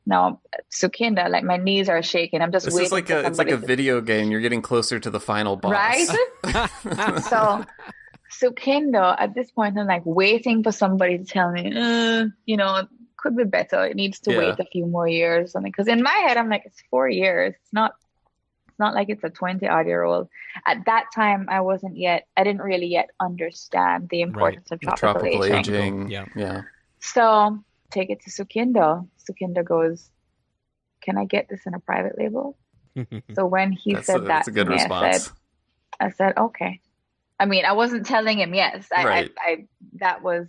Now, Sukhinder, like my knees are shaking. I'm just waiting. It's like a video game. You're getting closer to the final boss. Right? So Sukhinder, at this point, I'm like waiting for somebody to tell me, could be better. It needs to wait a few more years. Because in my head, I'm like, it's 4 years. It's not like it's a 20-odd-year-old. At that time, I didn't really yet understand the importance of tropical aging. Yeah. So take it to Sukhinder. Sukhinder goes, can I get this in a private label? So when he said that's a good response. I said, okay. I mean, I wasn't telling him yes. That was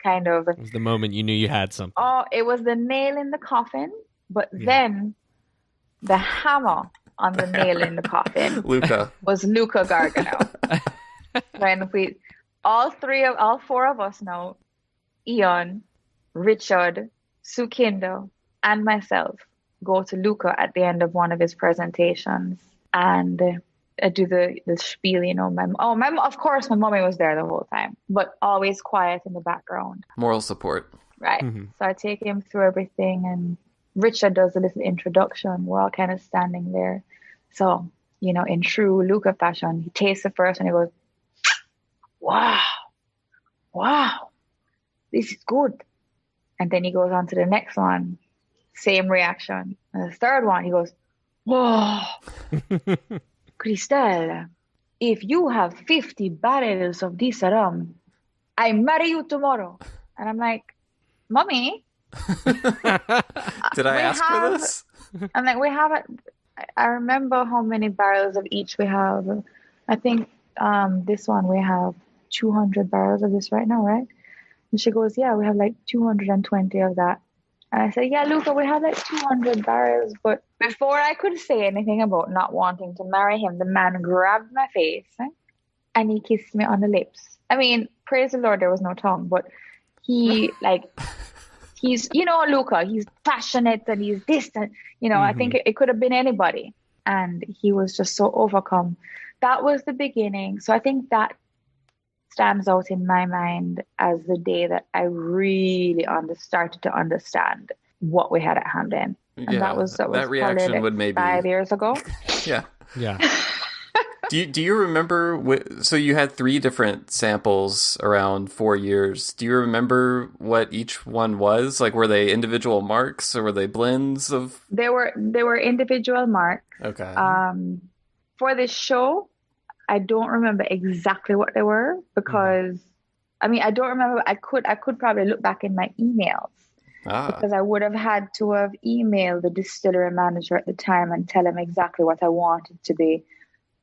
kind of... It was the moment you knew you had something. Oh, it was the nail in the coffin, but then the hammer on the nail in the coffin was Luca Gargano. When all four of us now, Ian, Richard, Sukhinder, and myself go to Luca at the end of one of his presentations and do the spiel, of course my mommy was there the whole time, but always quiet in the background. Moral support. Right. So I take him through everything and Richard does a little introduction. We're all kind of standing there. So, in true Luca fashion, he tastes it first and he goes, wow, this is good. And then he goes on to the next one, same reaction. And the third one, he goes, whoa, Christelle, if you have 50 barrels of this rum, I marry you tomorrow. And I'm like, Mommy. Did I ask for this? I'm like, we have it. I remember how many barrels of each we have. I think this one we have 200 barrels of this right now, right? And she goes, yeah, we have like 220 of that. And I said, yeah, Luca, we have like 200 barrels. But before I could say anything about not wanting to marry him, the man grabbed my face and he kissed me on the lips. I mean, praise the Lord, there was no tongue, but he he's, Luca, he's passionate and he's distant. I think it could have been anybody. And he was just so overcome. That was the beginning. So I think that stands out in my mind as the day that I really started to understand what we had at Hampden. And that was reaction probably would maybe 5 years ago. Yeah. Do you remember? So you had 3 different samples around 4 years. Do you remember what each one was? Like, were they individual marks or were they blends of? They were individual marks. Okay. For this show, I don't remember exactly what they were because, I mean, I don't remember. I could probably look back in my emails because I would have had to have emailed the distillery manager at the time and tell him exactly what I wanted to be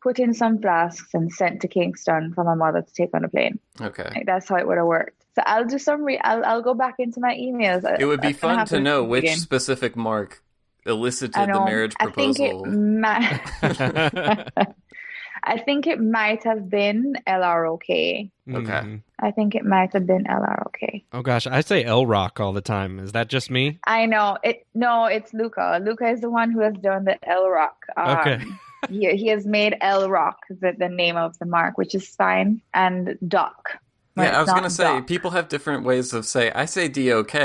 put in some flasks and sent to Kingston for my mother to take on a plane. Okay. Like, that's how it would have worked. So I'll do I'll go back into my emails. It would be fun to know which specific mark elicited the marriage proposal. I think it might have been LROK. Okay. I think it might have been LROK. Oh gosh, I say L Rock all the time. Is that just me? I know. No, it's Luca. Luca is the one who has done the L Rock. Okay. He has made L Rock the name of the mark, which is fine, and Doc. Yeah, I was going to say, people have different ways of saying, I say DOK,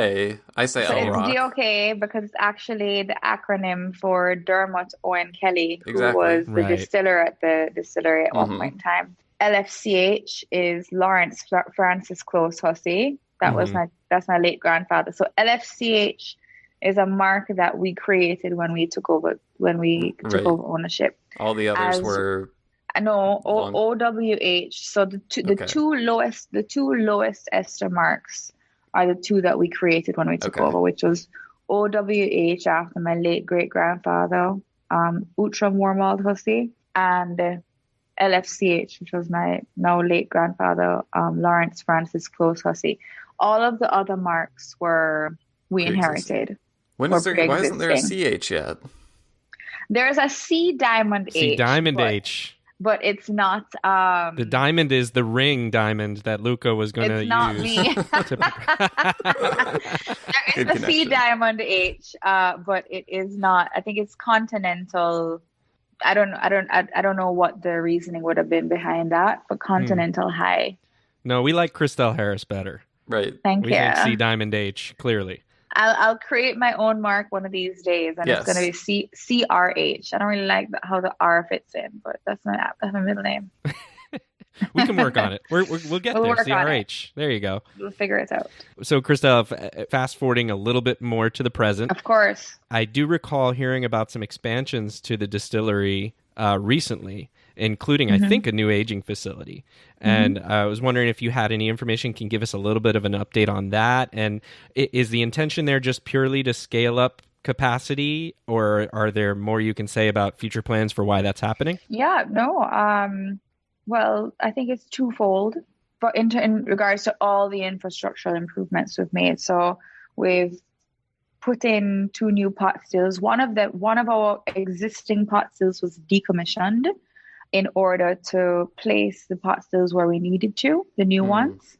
I say L Rock. It's DOK because it's actually the acronym for Dermot Owen Kelly, who was the distiller at the distillery at one point in time. LFCH is Lawrence Francis Close Hussey. That's my late grandfather. So LFCH is a mark that we created when we took over over ownership. All the others were OWH. So the two lowest ester marks are the 2 that we created when we took over, which was OWH after my late great grandfather, Outram Warmald Hussey, and LFCH, which was my now late grandfather, Lawrence Francis Close Hussey. All of the other marks we inherited. Why isn't there a CH yet? There's a C Diamond H. C Diamond H. But it's not. The diamond is the ring diamond that Luca was going to use. It's not me. There is a C Diamond H, but it is not. I think it's Continental. I don't know what the reasoning would have been behind that, but Continental High. No, we like Christelle Harris better. Right. Thank you. We think C Diamond H, clearly. I'll create my own mark one of these days, and it's going to be CRH. I don't really like how the R fits in, but that's my middle name. We can work on it. We'll get there. CRH. There you go. We'll figure it out. So, Christelle, fast forwarding a little bit more to the present. Of course. I do recall hearing about some expansions to the distillery recently, including, I think, a new aging facility. And I was wondering if you had any information, can give us a little bit of an update on that. And is the intention there just purely to scale up capacity, or are there more you can say about future plans for why that's happening? Yeah, no. Well, I think it's twofold. But in regards to all the infrastructural improvements we've made. So we've put in 2 new pot stills. One of our existing pot stills was decommissioned in order to place the pot stills where we needed to, the new ones.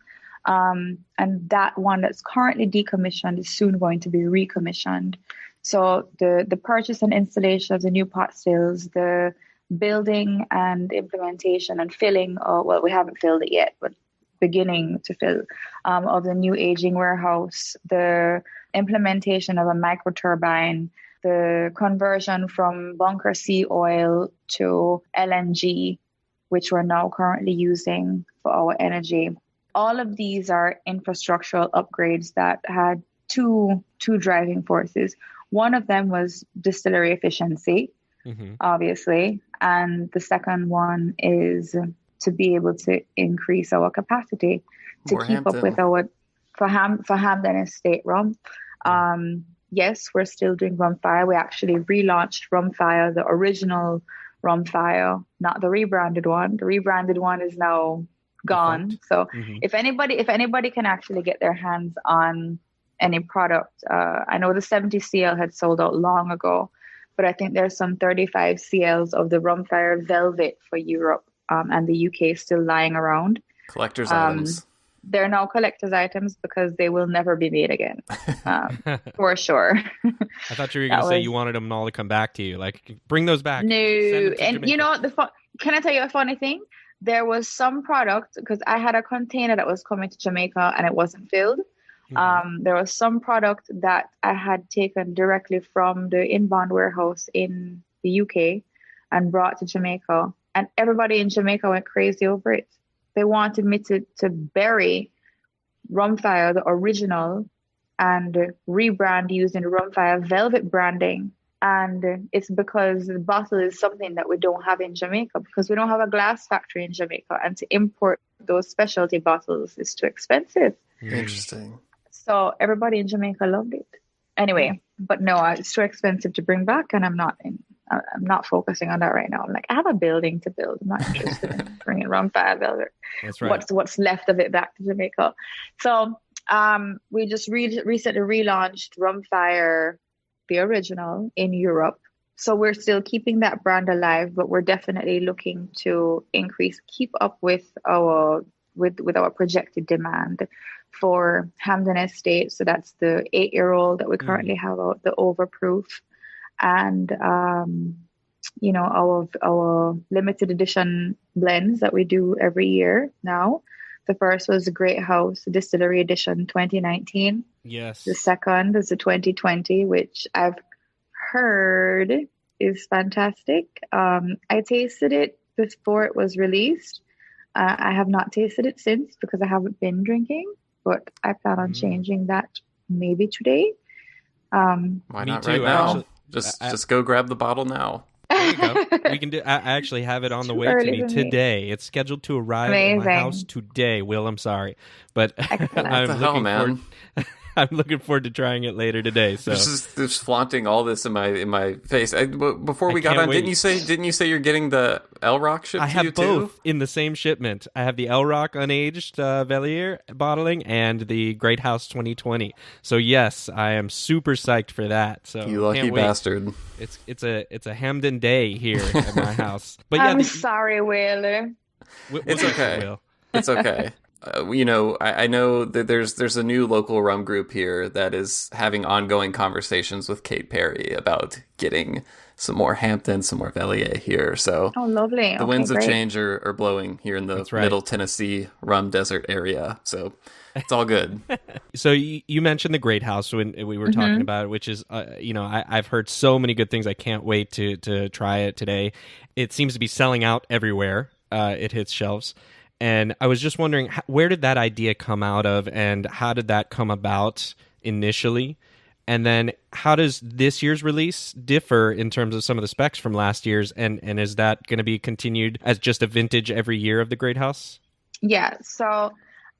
And that one that's currently decommissioned is soon going to be recommissioned. So the purchase and installation of the new pot stills, the building and implementation and filling, well, we haven't filled it yet, but beginning to fill, of the new aging warehouse, the implementation of a microturbine, the conversion from bunker C oil to LNG, which we're now currently using for our energy. All of these are infrastructural upgrades that had two driving forces. One of them was distillery efficiency, obviously. And the second one is to be able to increase our capacity to keep up with for Hampden Estate rum. Yes, we're still doing Rum Fire. We actually relaunched Rum Fire, the original Rum Fire, not the rebranded one. The rebranded one is now gone. So if anybody can actually get their hands on any product, I know the 70 CL had sold out long ago, but I think there's some 35 CLs of the Rum Fire Velvet for Europe and the UK still lying around. Collector's items. They're now collector's items because they will never be made again, for sure. I thought you were going to say you wanted them all to come back to you. Like, bring those back. No, and you know, can I tell you a funny thing? There was some product, because I had a container that was coming to Jamaica and it wasn't filled. There was some product that I had taken directly from the inbound warehouse in the UK and brought to Jamaica. And everybody in Jamaica went crazy over it. They wanted me to bury Rum Fire, the original, and rebrand using the Rum Fire Velvet branding. And it's because the bottle is something that we don't have in Jamaica, because we don't have a glass factory in Jamaica. And to import those specialty bottles is too expensive. Interesting. So everybody in Jamaica loved it. Anyway, but no, it's too expensive to bring back, and I'm not focusing on that right now. I'm like, I have a building to build. I'm not interested in bringing Rum Fire Velvet. That's right. What's left of it back to Jamaica. So we just recently relaunched Rum Fire, the original, in Europe. So we're still keeping that brand alive, but we're definitely looking to keep up with our projected demand for Hampden Estate. So that's the 8-year-old that we currently have out, the overproof, and our limited edition blends that we do every year now. The first was the Great House Distillery Edition 2019. Yes. The second is the 2020, which I've heard is fantastic. I tasted it before it was released. I have not tasted it since because I haven't been drinking, but I plan on changing that maybe today. Why not right now? Just go grab the bottle now. There you go. We can do. I actually have it on the way to me today. It's scheduled to arrive at my house today. Will, I'm sorry, but I'm looking forward to trying it later today. So just flaunting all this in my face. Before we got on, didn't you say you're getting the El Rock shipped? I have to you both too? in the same shipment. I have the El Rock unaged Velier bottling and the Great House 2020. So yes, I am super psyched for that. So you lucky bastard. It's a Hampden day here at my house. But yeah, I'm sorry, Will. It's okay. Will. It's okay. I know that there's a new local rum group here that is having ongoing conversations with Kate Perry about getting some more Hampton, some more Velier here. So lovely. The winds of change are blowing here in the Middle Tennessee rum desert area. So it's all good. So you mentioned the Great House when we were talking about it, which is, I've heard so many good things. I can't wait to try it today. It seems to be selling out everywhere. It hits shelves. And I was just wondering, where did that idea come out of, and how did that come about initially? And then how does this year's release differ in terms of some of the specs from last year's? And is that going to be continued as just a vintage every year of the Great House? Yeah, so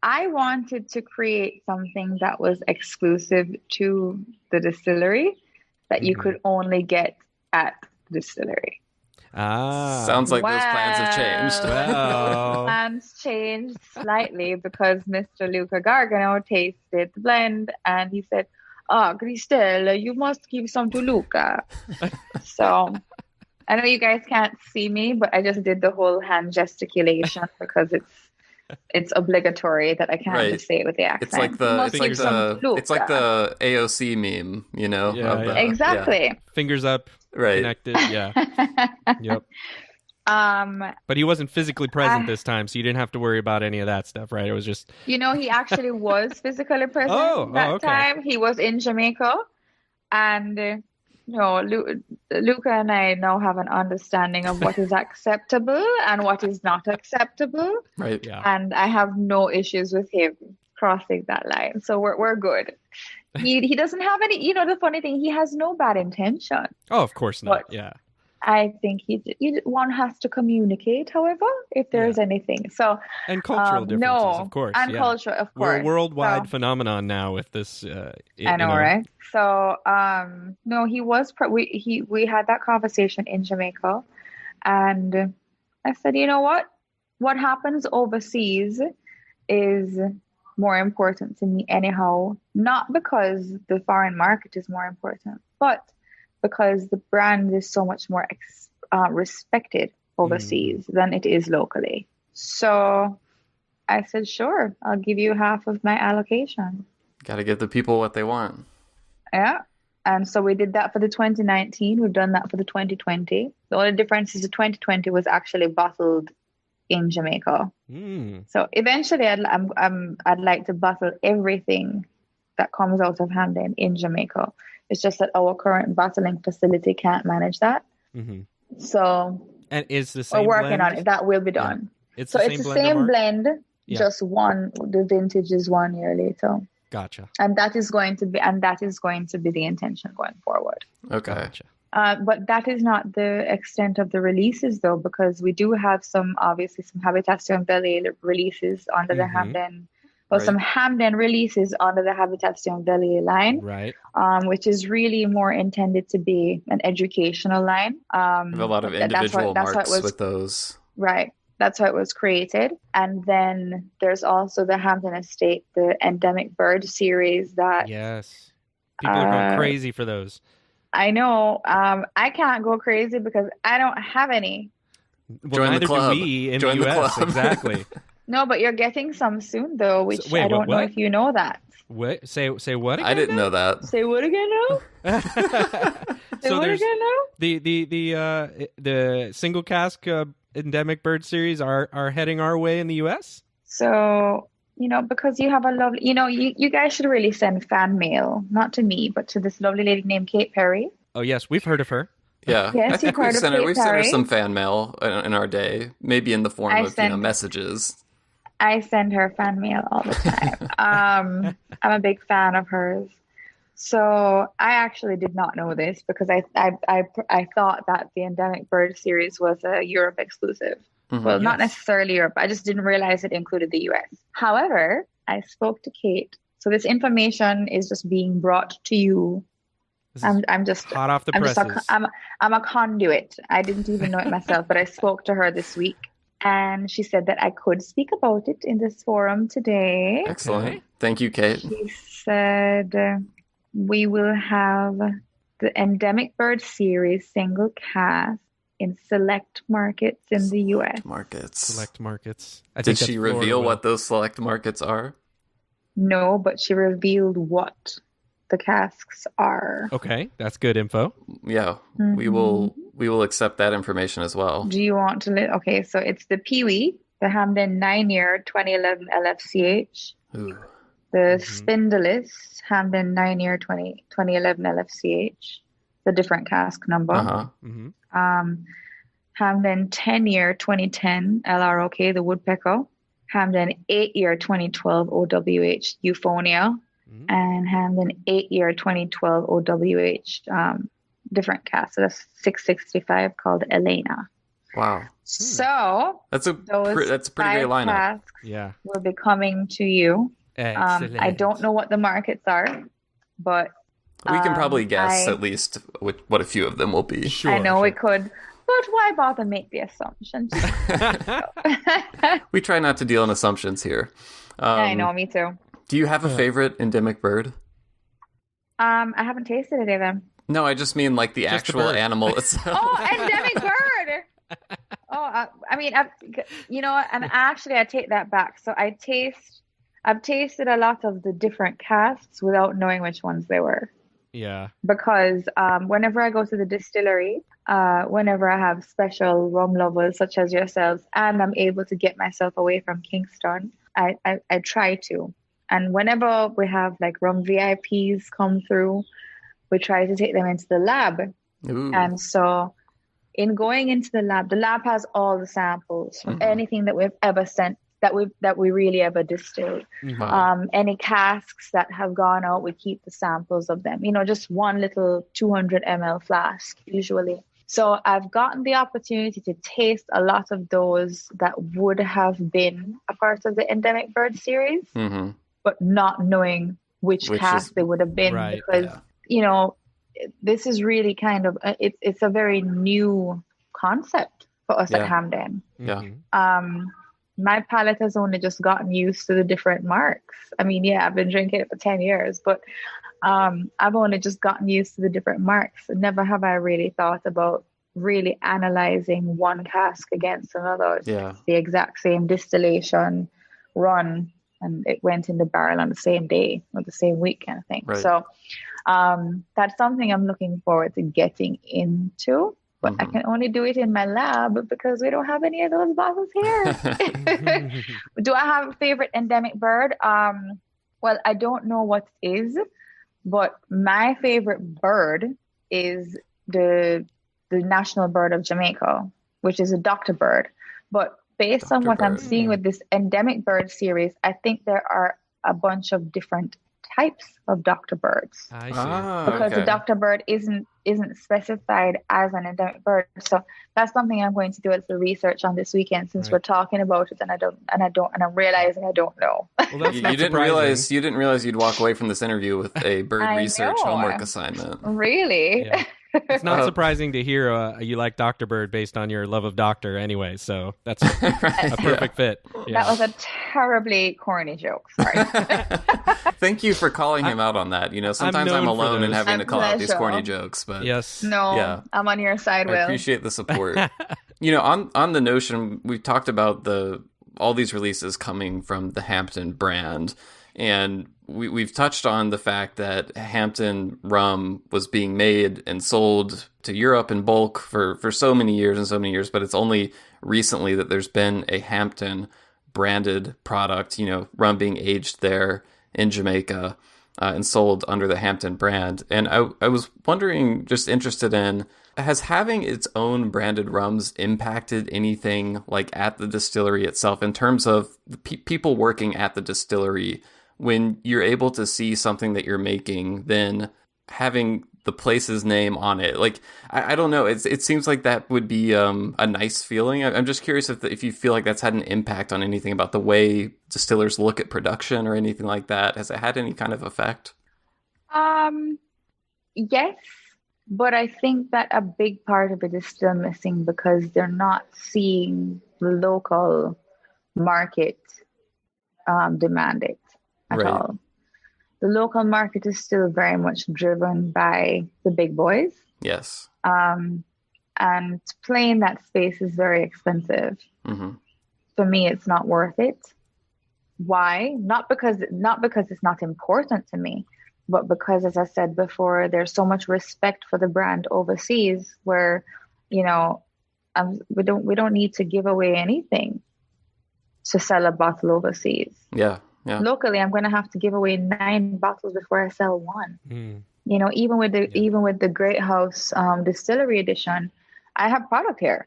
I wanted to create something that was exclusive to the distillery that you could only get at the distillery. Sounds like those plans have changed. Those plans changed slightly because Mr. Luca Gargano tasted the blend and he said, Christelle, you must give some to Luca. So I know you guys can't see me, but I just did the whole hand gesticulation because it's obligatory that I can't just say it with the accent. It's like the AOC meme, Exactly. Yeah. Fingers up. Right. Connected, yeah. Yep. But he wasn't physically present this time, so you didn't have to worry about any of that stuff, right? It was just... he actually was physically present that time. He was in Jamaica. And, Luca and I now have an understanding of what is acceptable and what is not acceptable. Right, yeah. And I have no issues with him crossing that line. So we're good. He doesn't have any, the funny thing, he has no bad intention. Oh, of course not. Yeah. I think one has to communicate, however, if there's anything. So and cultural differences, of course. And culture, of course. We're a worldwide phenomenon now with this. I know, right? So, no, he was. We had that conversation in Jamaica, and I said, you know what? What happens overseas is more important to me anyhow, not because the foreign market is more important, but because the brand is so much more respected overseas than it is locally. So I said, sure, I'll give you half of my allocation. Got to give the people what they want. Yeah. And so we did that for the 2019. We've done that for the 2020. The only difference is the 2020 was actually bottled in Jamaica. So eventually I'd like to bottle everything that comes out of Hampden in Jamaica. It's just that our current bottling facility can't manage that. So And is the same We're working blend? on it. That will be done. Yeah. It's so the it's same the same blend, Yeah. just the vintage is 1 year later. Gotcha. And that is going to be the intention going forward. Okay. Gotcha. But that is not the extent of the releases, though, because we do have some Habitation Belle releases under the Hampden, some Hampden releases under the Habitation Belle line, right? Which is really more intended to be an educational line. We have a lot of individual marks with those. Right. That's how it was created. And then there's also the Hampden Estate, the Endemic Bird series that... Yes. People are going crazy for those. I know. I can't go crazy because I don't have any. Well, neither do we in the US. Exactly. No, but you're getting some soon, though, which I don't know if you know that. What? Say what again? I didn't know that. Say what again now? So what again now? The single cask endemic bird series are heading our way in the US. So, because you have a lovely, you guys should really send fan mail, not to me, but to this lovely lady named Kate Perry. Oh yes, we've heard of her. Yeah, yes, I think we've sent her some fan mail in our day, maybe in the form of messages. I send her fan mail all the time. I'm a big fan of hers. So I actually did not know this because I thought that the Endemic Bird series was a Europe exclusive. Well, not necessarily Europe. I just didn't realize it included the US. However, I spoke to Kate. So this information is just being brought to you. I'm just hot off the presses. I'm a conduit. I didn't even know it myself, but I spoke to her this week. And she said that I could speak about it in this forum today. Excellent. Thank you, Kate. She said we will have the Endemic Bird series single cask in select markets in the U.S. Select markets. Did she reveal what those select markets are? No, but she revealed what the casks are. Okay, that's good info. Yeah, we will accept that information as well. Do you want to? Okay, so it's the Peewee, the Hampden 9-year 2011 LFCH, Ooh. the Spindless Hampden 9-year 2011 LFCH, the different cask number. Hampden 10-year 2010 LROK, the Woodpecker. Hampden 8-year 2012 OWH Euphonia. And Hampden 8-year 2012 OWH different cask. So that's 665 called Elena. Wow. So that's a pretty great lineup. Casks will be coming to you. I don't know what the markets are, but we can probably guess at least what a few of them will be. Sure, I know we could, but why bother make the assumptions? We try not to deal in assumptions here. I know, me too. Do you have a favorite endemic bird? I haven't tasted any of them. No, I just mean like the actual animal itself. Oh, endemic bird! And actually I take that back. So I've tasted a lot of the different casks without knowing which ones they were. Yeah. Because whenever I go to the distillery, whenever I have special rum lovers such as yourselves, and I'm able to get myself away from Kingston, I try to. And whenever we have like rum VIPs come through, we try to take them into the lab. Ooh. And so in going into the lab has all the samples from anything that we've ever sent, that we really ever distilled. Any casks that have gone out, we keep the samples of them. Just one little 200 ml flask usually. So I've gotten the opportunity to taste a lot of those that would have been a part of the Endemic Bird series, but not knowing which cask they would have been, because this is really kind of it's a very new concept for us at Hampden. My palate has only just gotten used to the different marks. I mean, I've been drinking it for 10 years, but I've only just gotten used to the different marks. Never have I really thought about really analyzing one cask against another. It's the exact same distillation run, and it went in the barrel on the same day or the same week kind of thing. Right. So that's something I'm looking forward to getting into. But I can only do it in my lab because we don't have any of those bottles here. Do I have a favorite endemic bird? Well, I don't know what is, but my favorite bird is the national bird of Jamaica, which is a Dr. Bird. But based on what I'm seeing with this endemic bird series, I think there are a bunch of different types of Dr. Birds. I see. Because the Dr. Bird isn't specified as an endemic bird. So that's something I'm going to do as the research on this weekend, since we're talking about it, and I'm realizing I don't know. Well, you didn't realize you'd walk away from this interview with a bird research homework assignment. Really? Yeah. It's not surprising to hear you like Dr. Bird based on your love of Doctor anyway, so that's a perfect fit. Yeah. That was a terribly corny joke. Sorry. Thank you for calling him out on that. Sometimes I'm alone and having to call out these corny jokes, but yes. No, I'm on your side, Will. I appreciate the support. On the notion, we talked about all these releases coming from the Hampden brand, and we've touched on the fact that Hampden rum was being made and sold to Europe in bulk for so many years, but it's only recently that there's been a Hampden branded product, rum being aged there in Jamaica and sold under the Hampden brand. And I was wondering, just interested in, has having its own branded rums impacted anything like at the distillery itself in terms of the people working at the distillery? When you're able to see something that you're making, then having the place's name on it, like, I don't know, it seems like that would be a nice feeling. I'm just curious if you feel like that's had an impact on anything about the way distillers look at production or anything like that. Has it had any kind of effect? Yes, but I think that a big part of it is still missing because they're not seeing the local market demand it at all. The local market is still very much driven by the big boys. Yes. And playing that space is very expensive. Mm-hmm. For me, it's not worth it. Why? Not because it's not important to me, but because, as I said before, there's so much respect for the brand overseas where, we don't need to give away anything to sell a bottle overseas. Yeah. Locally, I'm going to have to give away 9 bottles before I sell one. Even with the Great House Distillery Edition, I have product here.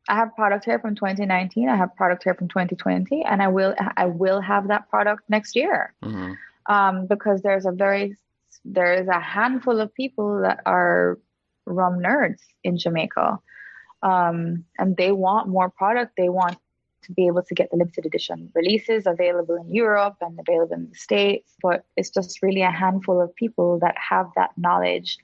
I have product here from 2019. I have product here from 2020, and I will have that product next year. Mm-hmm. Because there is a handful of people that are rum nerds in Jamaica, and they want more product. They want to be able to get the limited edition releases available in Europe and available in the States, but it's just really a handful of people that have that knowledge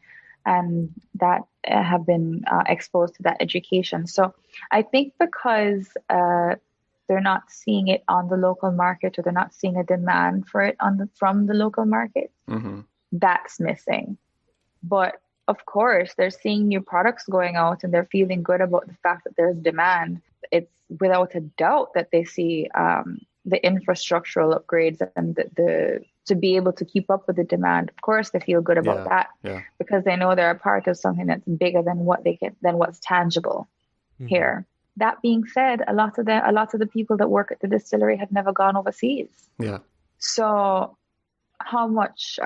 and that have been exposed to that education. So I think because they're not seeing it on the local market, or they're not seeing a demand for it from the local market, mm-hmm. that's missing. But of course, they're seeing new products going out and they're feeling good about the fact that there's demand. It's without a doubt that they see the infrastructural upgrades and the to be able to keep up with the demand. Of course, they feel good about that because they know they're a part of something that's bigger than what's tangible here. That being said, a lot of the people that work at the distillery have never gone overseas. Yeah. So how much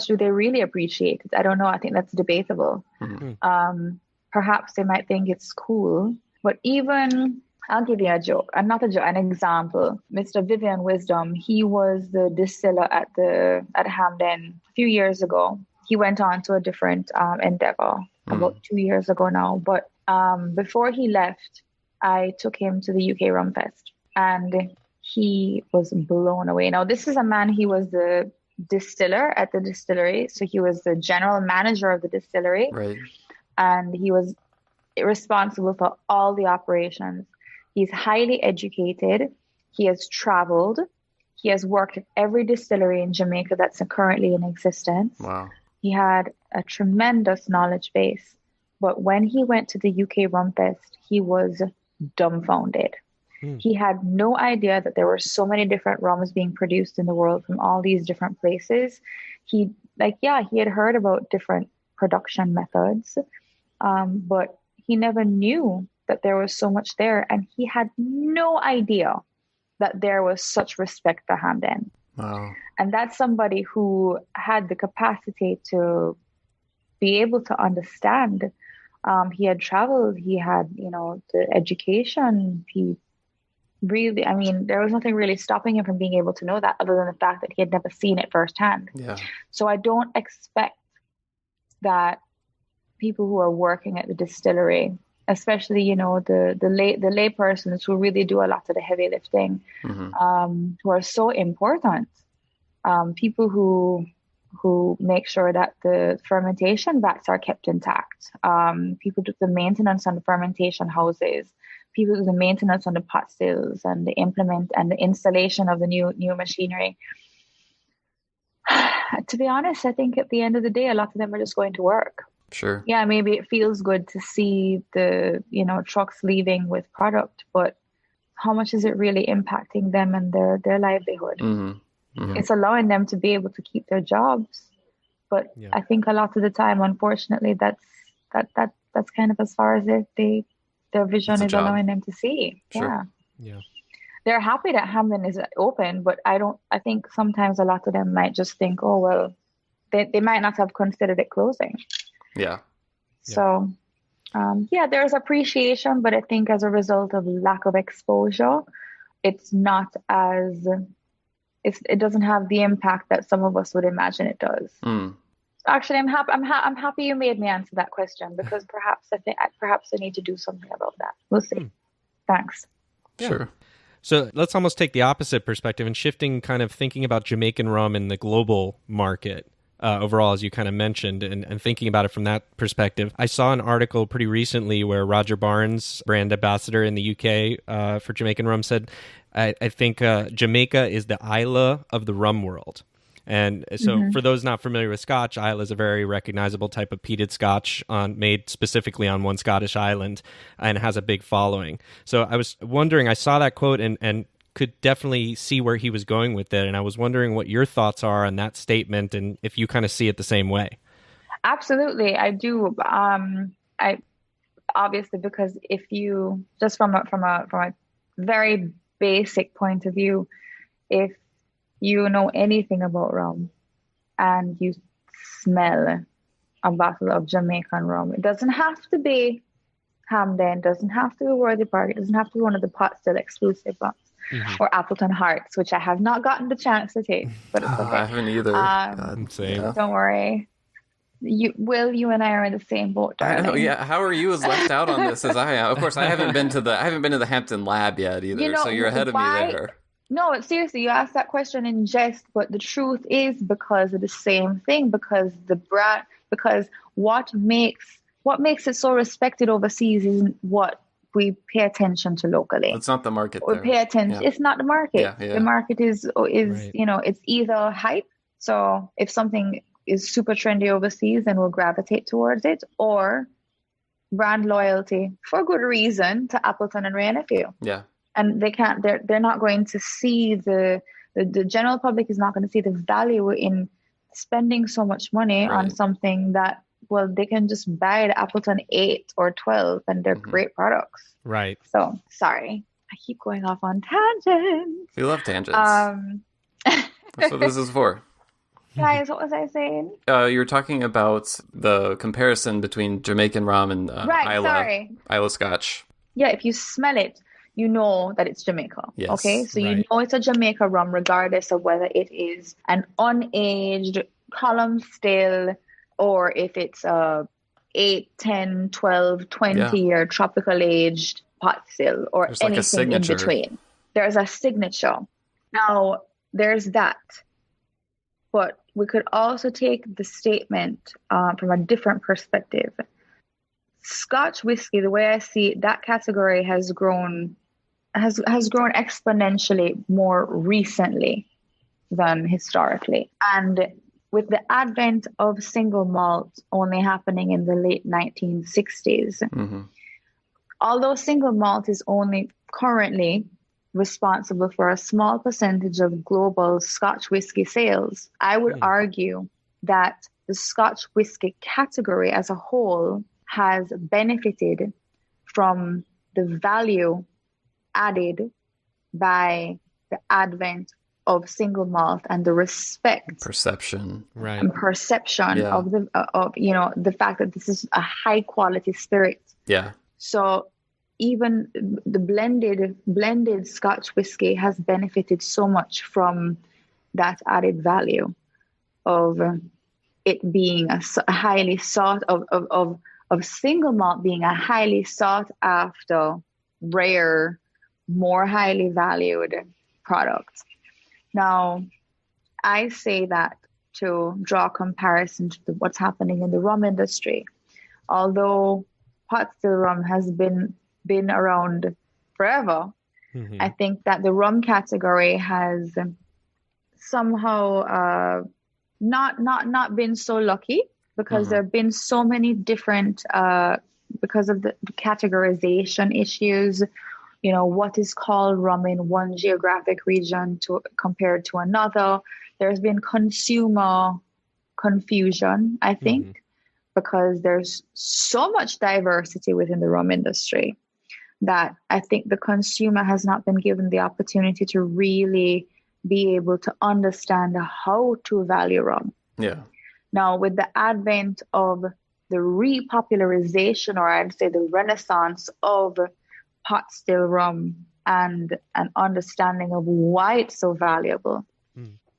do they really appreciate it? I don't know. I think that's debatable. Mm-hmm. Perhaps they might think it's cool, but even I'll give you an example. Mr. Vivian Wisdom, he was the distiller at Hampden a few years ago. He went on to a different endeavor about 2 years ago now. But before he left, I took him to the UK Rum Fest, and he was blown away. Now, this is a man, he was the distiller at the distillery. So he was the general manager of the distillery. Right. And he was responsible for all the operations. He's highly educated. He has traveled. He has worked at every distillery in Jamaica that's currently in existence. Wow. He had a tremendous knowledge base. But when he went to the UK Rum Fest, he was dumbfounded. He had no idea that there were so many different rums being produced in the world from all these different places. He had heard about different production methods, but he never knew that there was so much there. And he had no idea that there was such respect for Hampden. Wow. And that's somebody who had the capacity to be able to understand He had traveled, he had, the education. He really, I mean, there was nothing really stopping him from being able to know that other than the fact that he had never seen it firsthand. Yeah. So I don't expect that people who are working at the distillery, especially, the lay persons who really do a lot of the heavy lifting, who are so important, people who make sure that the fermentation vats are kept intact, people do the maintenance on the fermentation houses, people do the maintenance on the pot stills and the implement and the installation of the new machinery. To be honest, I think at the end of the day, a lot of them are just going to work. Sure. Yeah, maybe it feels good to see the, trucks leaving with product, but how much is it really impacting them and their livelihood? It's allowing them to be able to keep their jobs, but I think a lot of the time, unfortunately, that's kind of as far as their vision is allowing them to see. Sure. Yeah. They're happy that Hampden is open, but I think sometimes a lot of them might just think, oh, well, they might not have considered it closing. Yeah. So, there's appreciation, but I think as a result of lack of exposure, it's not it doesn't have the impact that some of us would imagine it does. Actually, I'm happy you made me answer that question, because perhaps I need to do something about that. We'll see. Thanks. Yeah. Sure. So let's almost take the opposite perspective and shifting, kind of thinking about Jamaican rum in the global market. Overall, as you kind of mentioned, and thinking about it from that perspective. I saw an article pretty recently where Roger Barnes, brand ambassador in the UK for Jamaican rum, said, I think Jamaica is the Isla of the rum world. And so for those not familiar with Scotch, Isla is a very recognizable type of peated Scotch made specifically on one Scottish island and has a big following. So I was wondering, I saw that quote and could definitely see where he was going with it. And I was wondering what your thoughts are on that statement and if you kind of see it the same way. Absolutely, I do. I obviously, because if you just from a very basic point of view, if you know anything about rum and you smell a bottle of Jamaican rum, it doesn't have to be Hampden, doesn't have to be Worthy Park, it doesn't have to be one of the pot still exclusive ones. Or Appleton Hearts, which I have not gotten the chance to taste, but it's okay. I haven't either. Same. Don't worry. You and I are in the same boat, darling. I know, yeah. How are you as left out on this as I am? Of course, I haven't been to the Hampton lab yet either, so you're ahead of me there. No, seriously, you asked that question in jest, but the truth is because of the same thing, because what makes it so respected overseas isn't what we pay attention to locally. It's not the market. We pay attention. Yeah. It's not the market. Yeah. The market is right. It's either hype. So if something is super trendy overseas, then we'll gravitate towards it, or brand loyalty for good reason to Appleton and Ray Nephew. Yeah. And they're not going to see the general public is not going to see the value in spending so much money on something that, well, they can just buy the Appleton 8 or 12 and they're great products. Right. So, sorry. I keep going off on tangents. We love tangents. That's what this is for. Guys, what was I saying? You were talking about the comparison between Jamaican rum and Isla Scotch. Yeah, if you smell it, you know that it's Jamaica. Yes, okay? So you know it's a Jamaica rum regardless of whether it is an unaged column still or if it's a 8, 10, 12, 20 year tropical aged pot still or there's anything in between. There's a signature. Now, there's that. But we could also take the statement from a different perspective. Scotch whiskey, the way I see it, that category has grown exponentially more recently than historically. And with the advent of single malt only happening in the late 1960s, although single malt is only currently responsible for a small percentage of global Scotch whiskey sales, I would argue that the Scotch whiskey category as a whole has benefited from the value added by the advent of single malt and the respect perception and perception Yeah. of the fact that this is a high quality spirit. Yeah. So even the blended Scotch whiskey has benefited so much from that added value of it being a highly sought of single malt being a highly sought after, rare, more highly valued product. Now, I say that to draw a comparison to what's happening in the rum industry. Although pot still rum has been around forever, I think that the rum category has somehow not been so lucky, because there have been so many different because of the categorization issues. What is called rum in one geographic region compared to another. There's been consumer confusion, I think, because there's so much diversity within the rum industry that I think the consumer has not been given the opportunity to really be able to understand how to value rum. Yeah. Now, with the advent of the repopularization, or I'd say the renaissance of pot still rum and an understanding of why it's so valuable,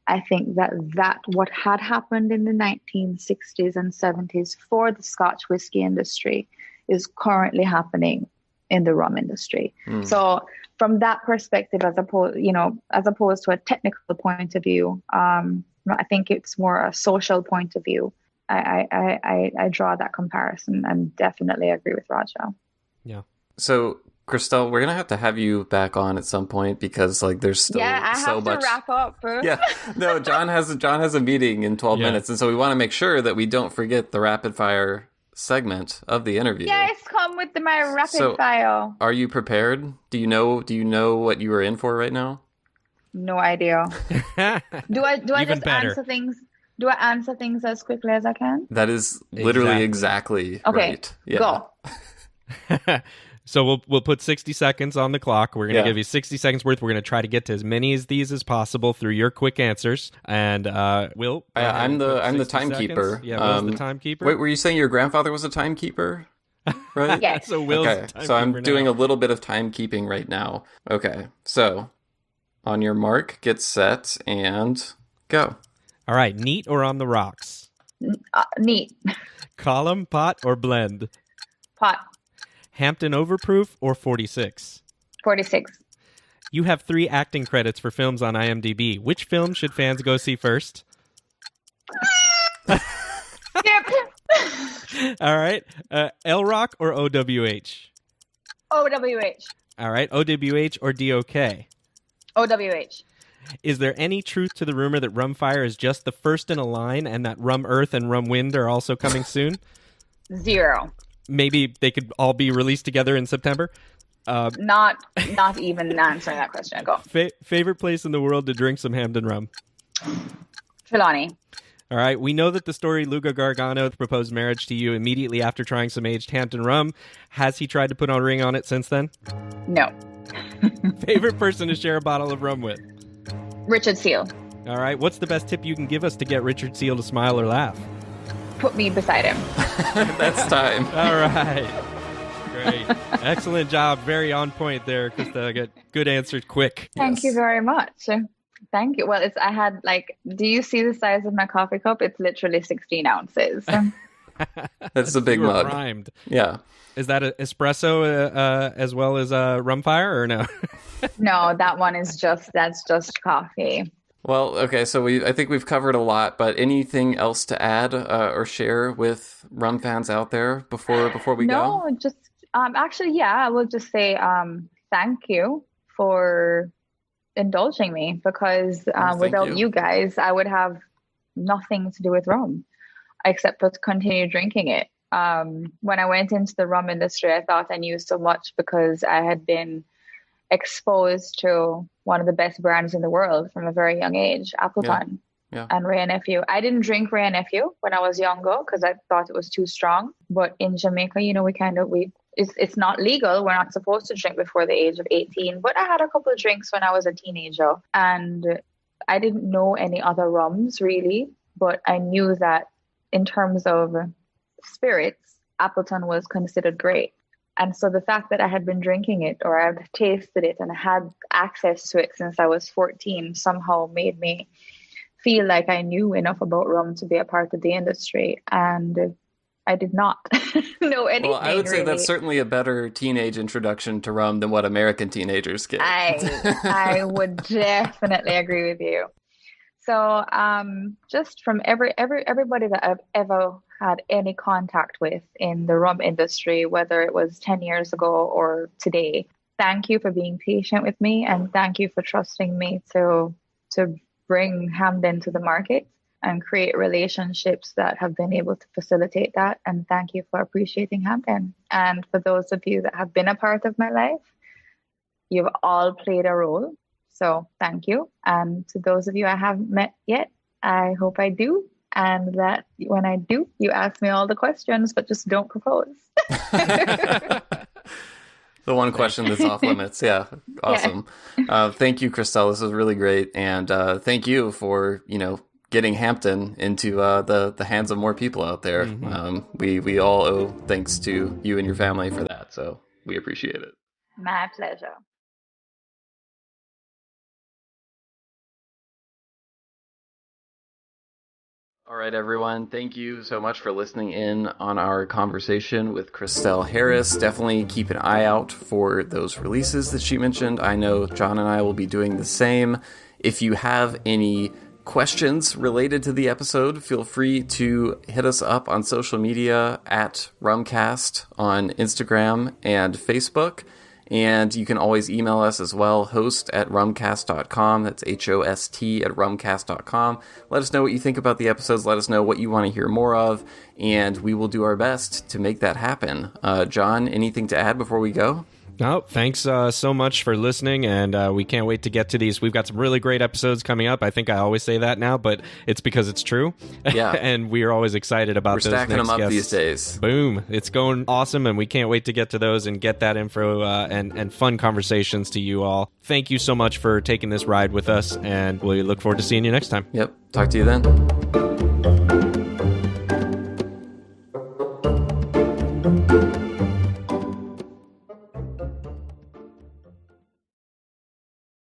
I think that what had happened in the 1960s and 70s for the Scotch whiskey industry is currently happening in the rum industry. So from that perspective, as opposed to a technical point of view, I think it's more a social point of view. I draw that comparison and definitely agree with Raja. Yeah. So, Christelle, we're gonna have you back on at some point, because there's still so much. To wrap up. Yeah, no, John has a meeting in 12 minutes, and so we want to make sure that we don't forget the rapid fire segment of the interview. Yes, come with my rapid fire. Are you prepared? Do you know what you are in for right now? No idea. Do I Even just better. answer things? Do I answer things as quickly as I can? That is literally exactly okay, right. Yeah. Go. So we'll put 60 seconds on the clock. We're going to give you 60 seconds worth. We're going to try to get to as many of these as possible through your quick answers. And Will, I'm the timekeeper. Seconds. Yeah, Will's the timekeeper. Wait, were you saying your grandfather was a timekeeper? Right? Yes. So Will's okay. the So I'm timekeeper doing now. a little bit of timekeeping right now. Okay. So on your mark, get set, and go. All right. Neat or on the rocks? Neat. Column, pot, or blend? Pot. Hampden Overproof or 46? 46. You have 3 acting credits for films on IMDb. Which film should fans go see first? Yep. All right. L-Rock or OWH? OWH. All right. OWH or DOK? OWH. Is there any truth to the rumor that Rum Fire is just the first in a line and that Rum Earth and Rum Wind are also coming soon? 0. Maybe they could all be released together in September? Not even answering that question. Go. Favorite place in the world to drink some Hampden rum? Trelawney. All right. We know that the story Luca Gargano proposed marriage to you immediately after trying some aged Hampden rum. Has he tried to put a ring on it since then? No. Favorite person to share a bottle of rum with? Richard Seale. All right. What's the best tip you can give us to get Richard Seale to smile or laugh? Put me beside him. That's time. All right. Great. Excellent job. Very on point there, Christelle. Got good answers quick. Thank you very much. Thank you. Well, I had do you see the size of my coffee cup? It's literally 16 ounces. That's a big mug. Primed. Yeah. Is that an espresso as well as a Rum Fire or no? No, that's just coffee. Well, okay, so I think we've covered a lot, but anything else to add or share with rum fans out there before we go? No, just I will just say thank you for indulging me, because without you guys, I would have nothing to do with rum except for to continue drinking it. When I went into the rum industry, I thought I knew so much because I had been exposed to one of the best brands in the world from a very young age, Appleton and Ray and Nephew. I didn't drink Ray and Nephew when I was younger because I thought it was too strong. But in Jamaica, it's not legal. We're not supposed to drink before the age of 18. But I had a couple of drinks when I was a teenager, and I didn't know any other rums really, but I knew that in terms of spirits, Appleton was considered great. And so the fact that I had been drinking it, or I had tasted it and had access to it since I was 14 somehow made me feel like I knew enough about rum to be a part of the industry. And I did not know anything. Well, I would say really. That's certainly a better teenage introduction to rum than what American teenagers get. I would definitely agree with you. So just from everybody that I've ever had any contact with in the rum industry, whether it was 10 years ago or today, thank you for being patient with me, and thank you for trusting me to bring Hampden to the market and create relationships that have been able to facilitate that. And thank you for appreciating Hampden. And for those of you that have been a part of my life, you've all played a role. So thank you. And to those of you I haven't met yet, I hope I do. And that when I do, you ask me all the questions, but just don't propose. The one question that's off limits. Yeah. Awesome. Yeah. Thank you, Christelle. This is really great. And thank you for, getting Hampden into the hands of more people out there. Mm-hmm. We all owe thanks to you and your family for that. So we appreciate it. My pleasure. All right, everyone. Thank you so much for listening in on our conversation with Christelle Harris. Definitely keep an eye out for those releases that she mentioned. I know John and I will be doing the same. If you have any questions related to the episode, feel free to hit us up on social media at Rumcast on Instagram and Facebook. And you can always email us as well, host@rumcast.com. That's HOST@rumcast.com. Let us know what you think about the episodes. Let us know what you want to hear more of, and we will do our best to make that happen. John, anything to add before we go? No, thanks so much for listening, and we can't wait to get to these. We've got some really great episodes coming up. I think I always say that now, but it's because it's true. Yeah. And we are always excited about those next guests. We're stacking them up these days. Boom. It's going awesome, and we can't wait to get to those and get that info and fun conversations to you all. Thank you so much for taking this ride with us, and we look forward to seeing you next time. Yep. Talk to you then.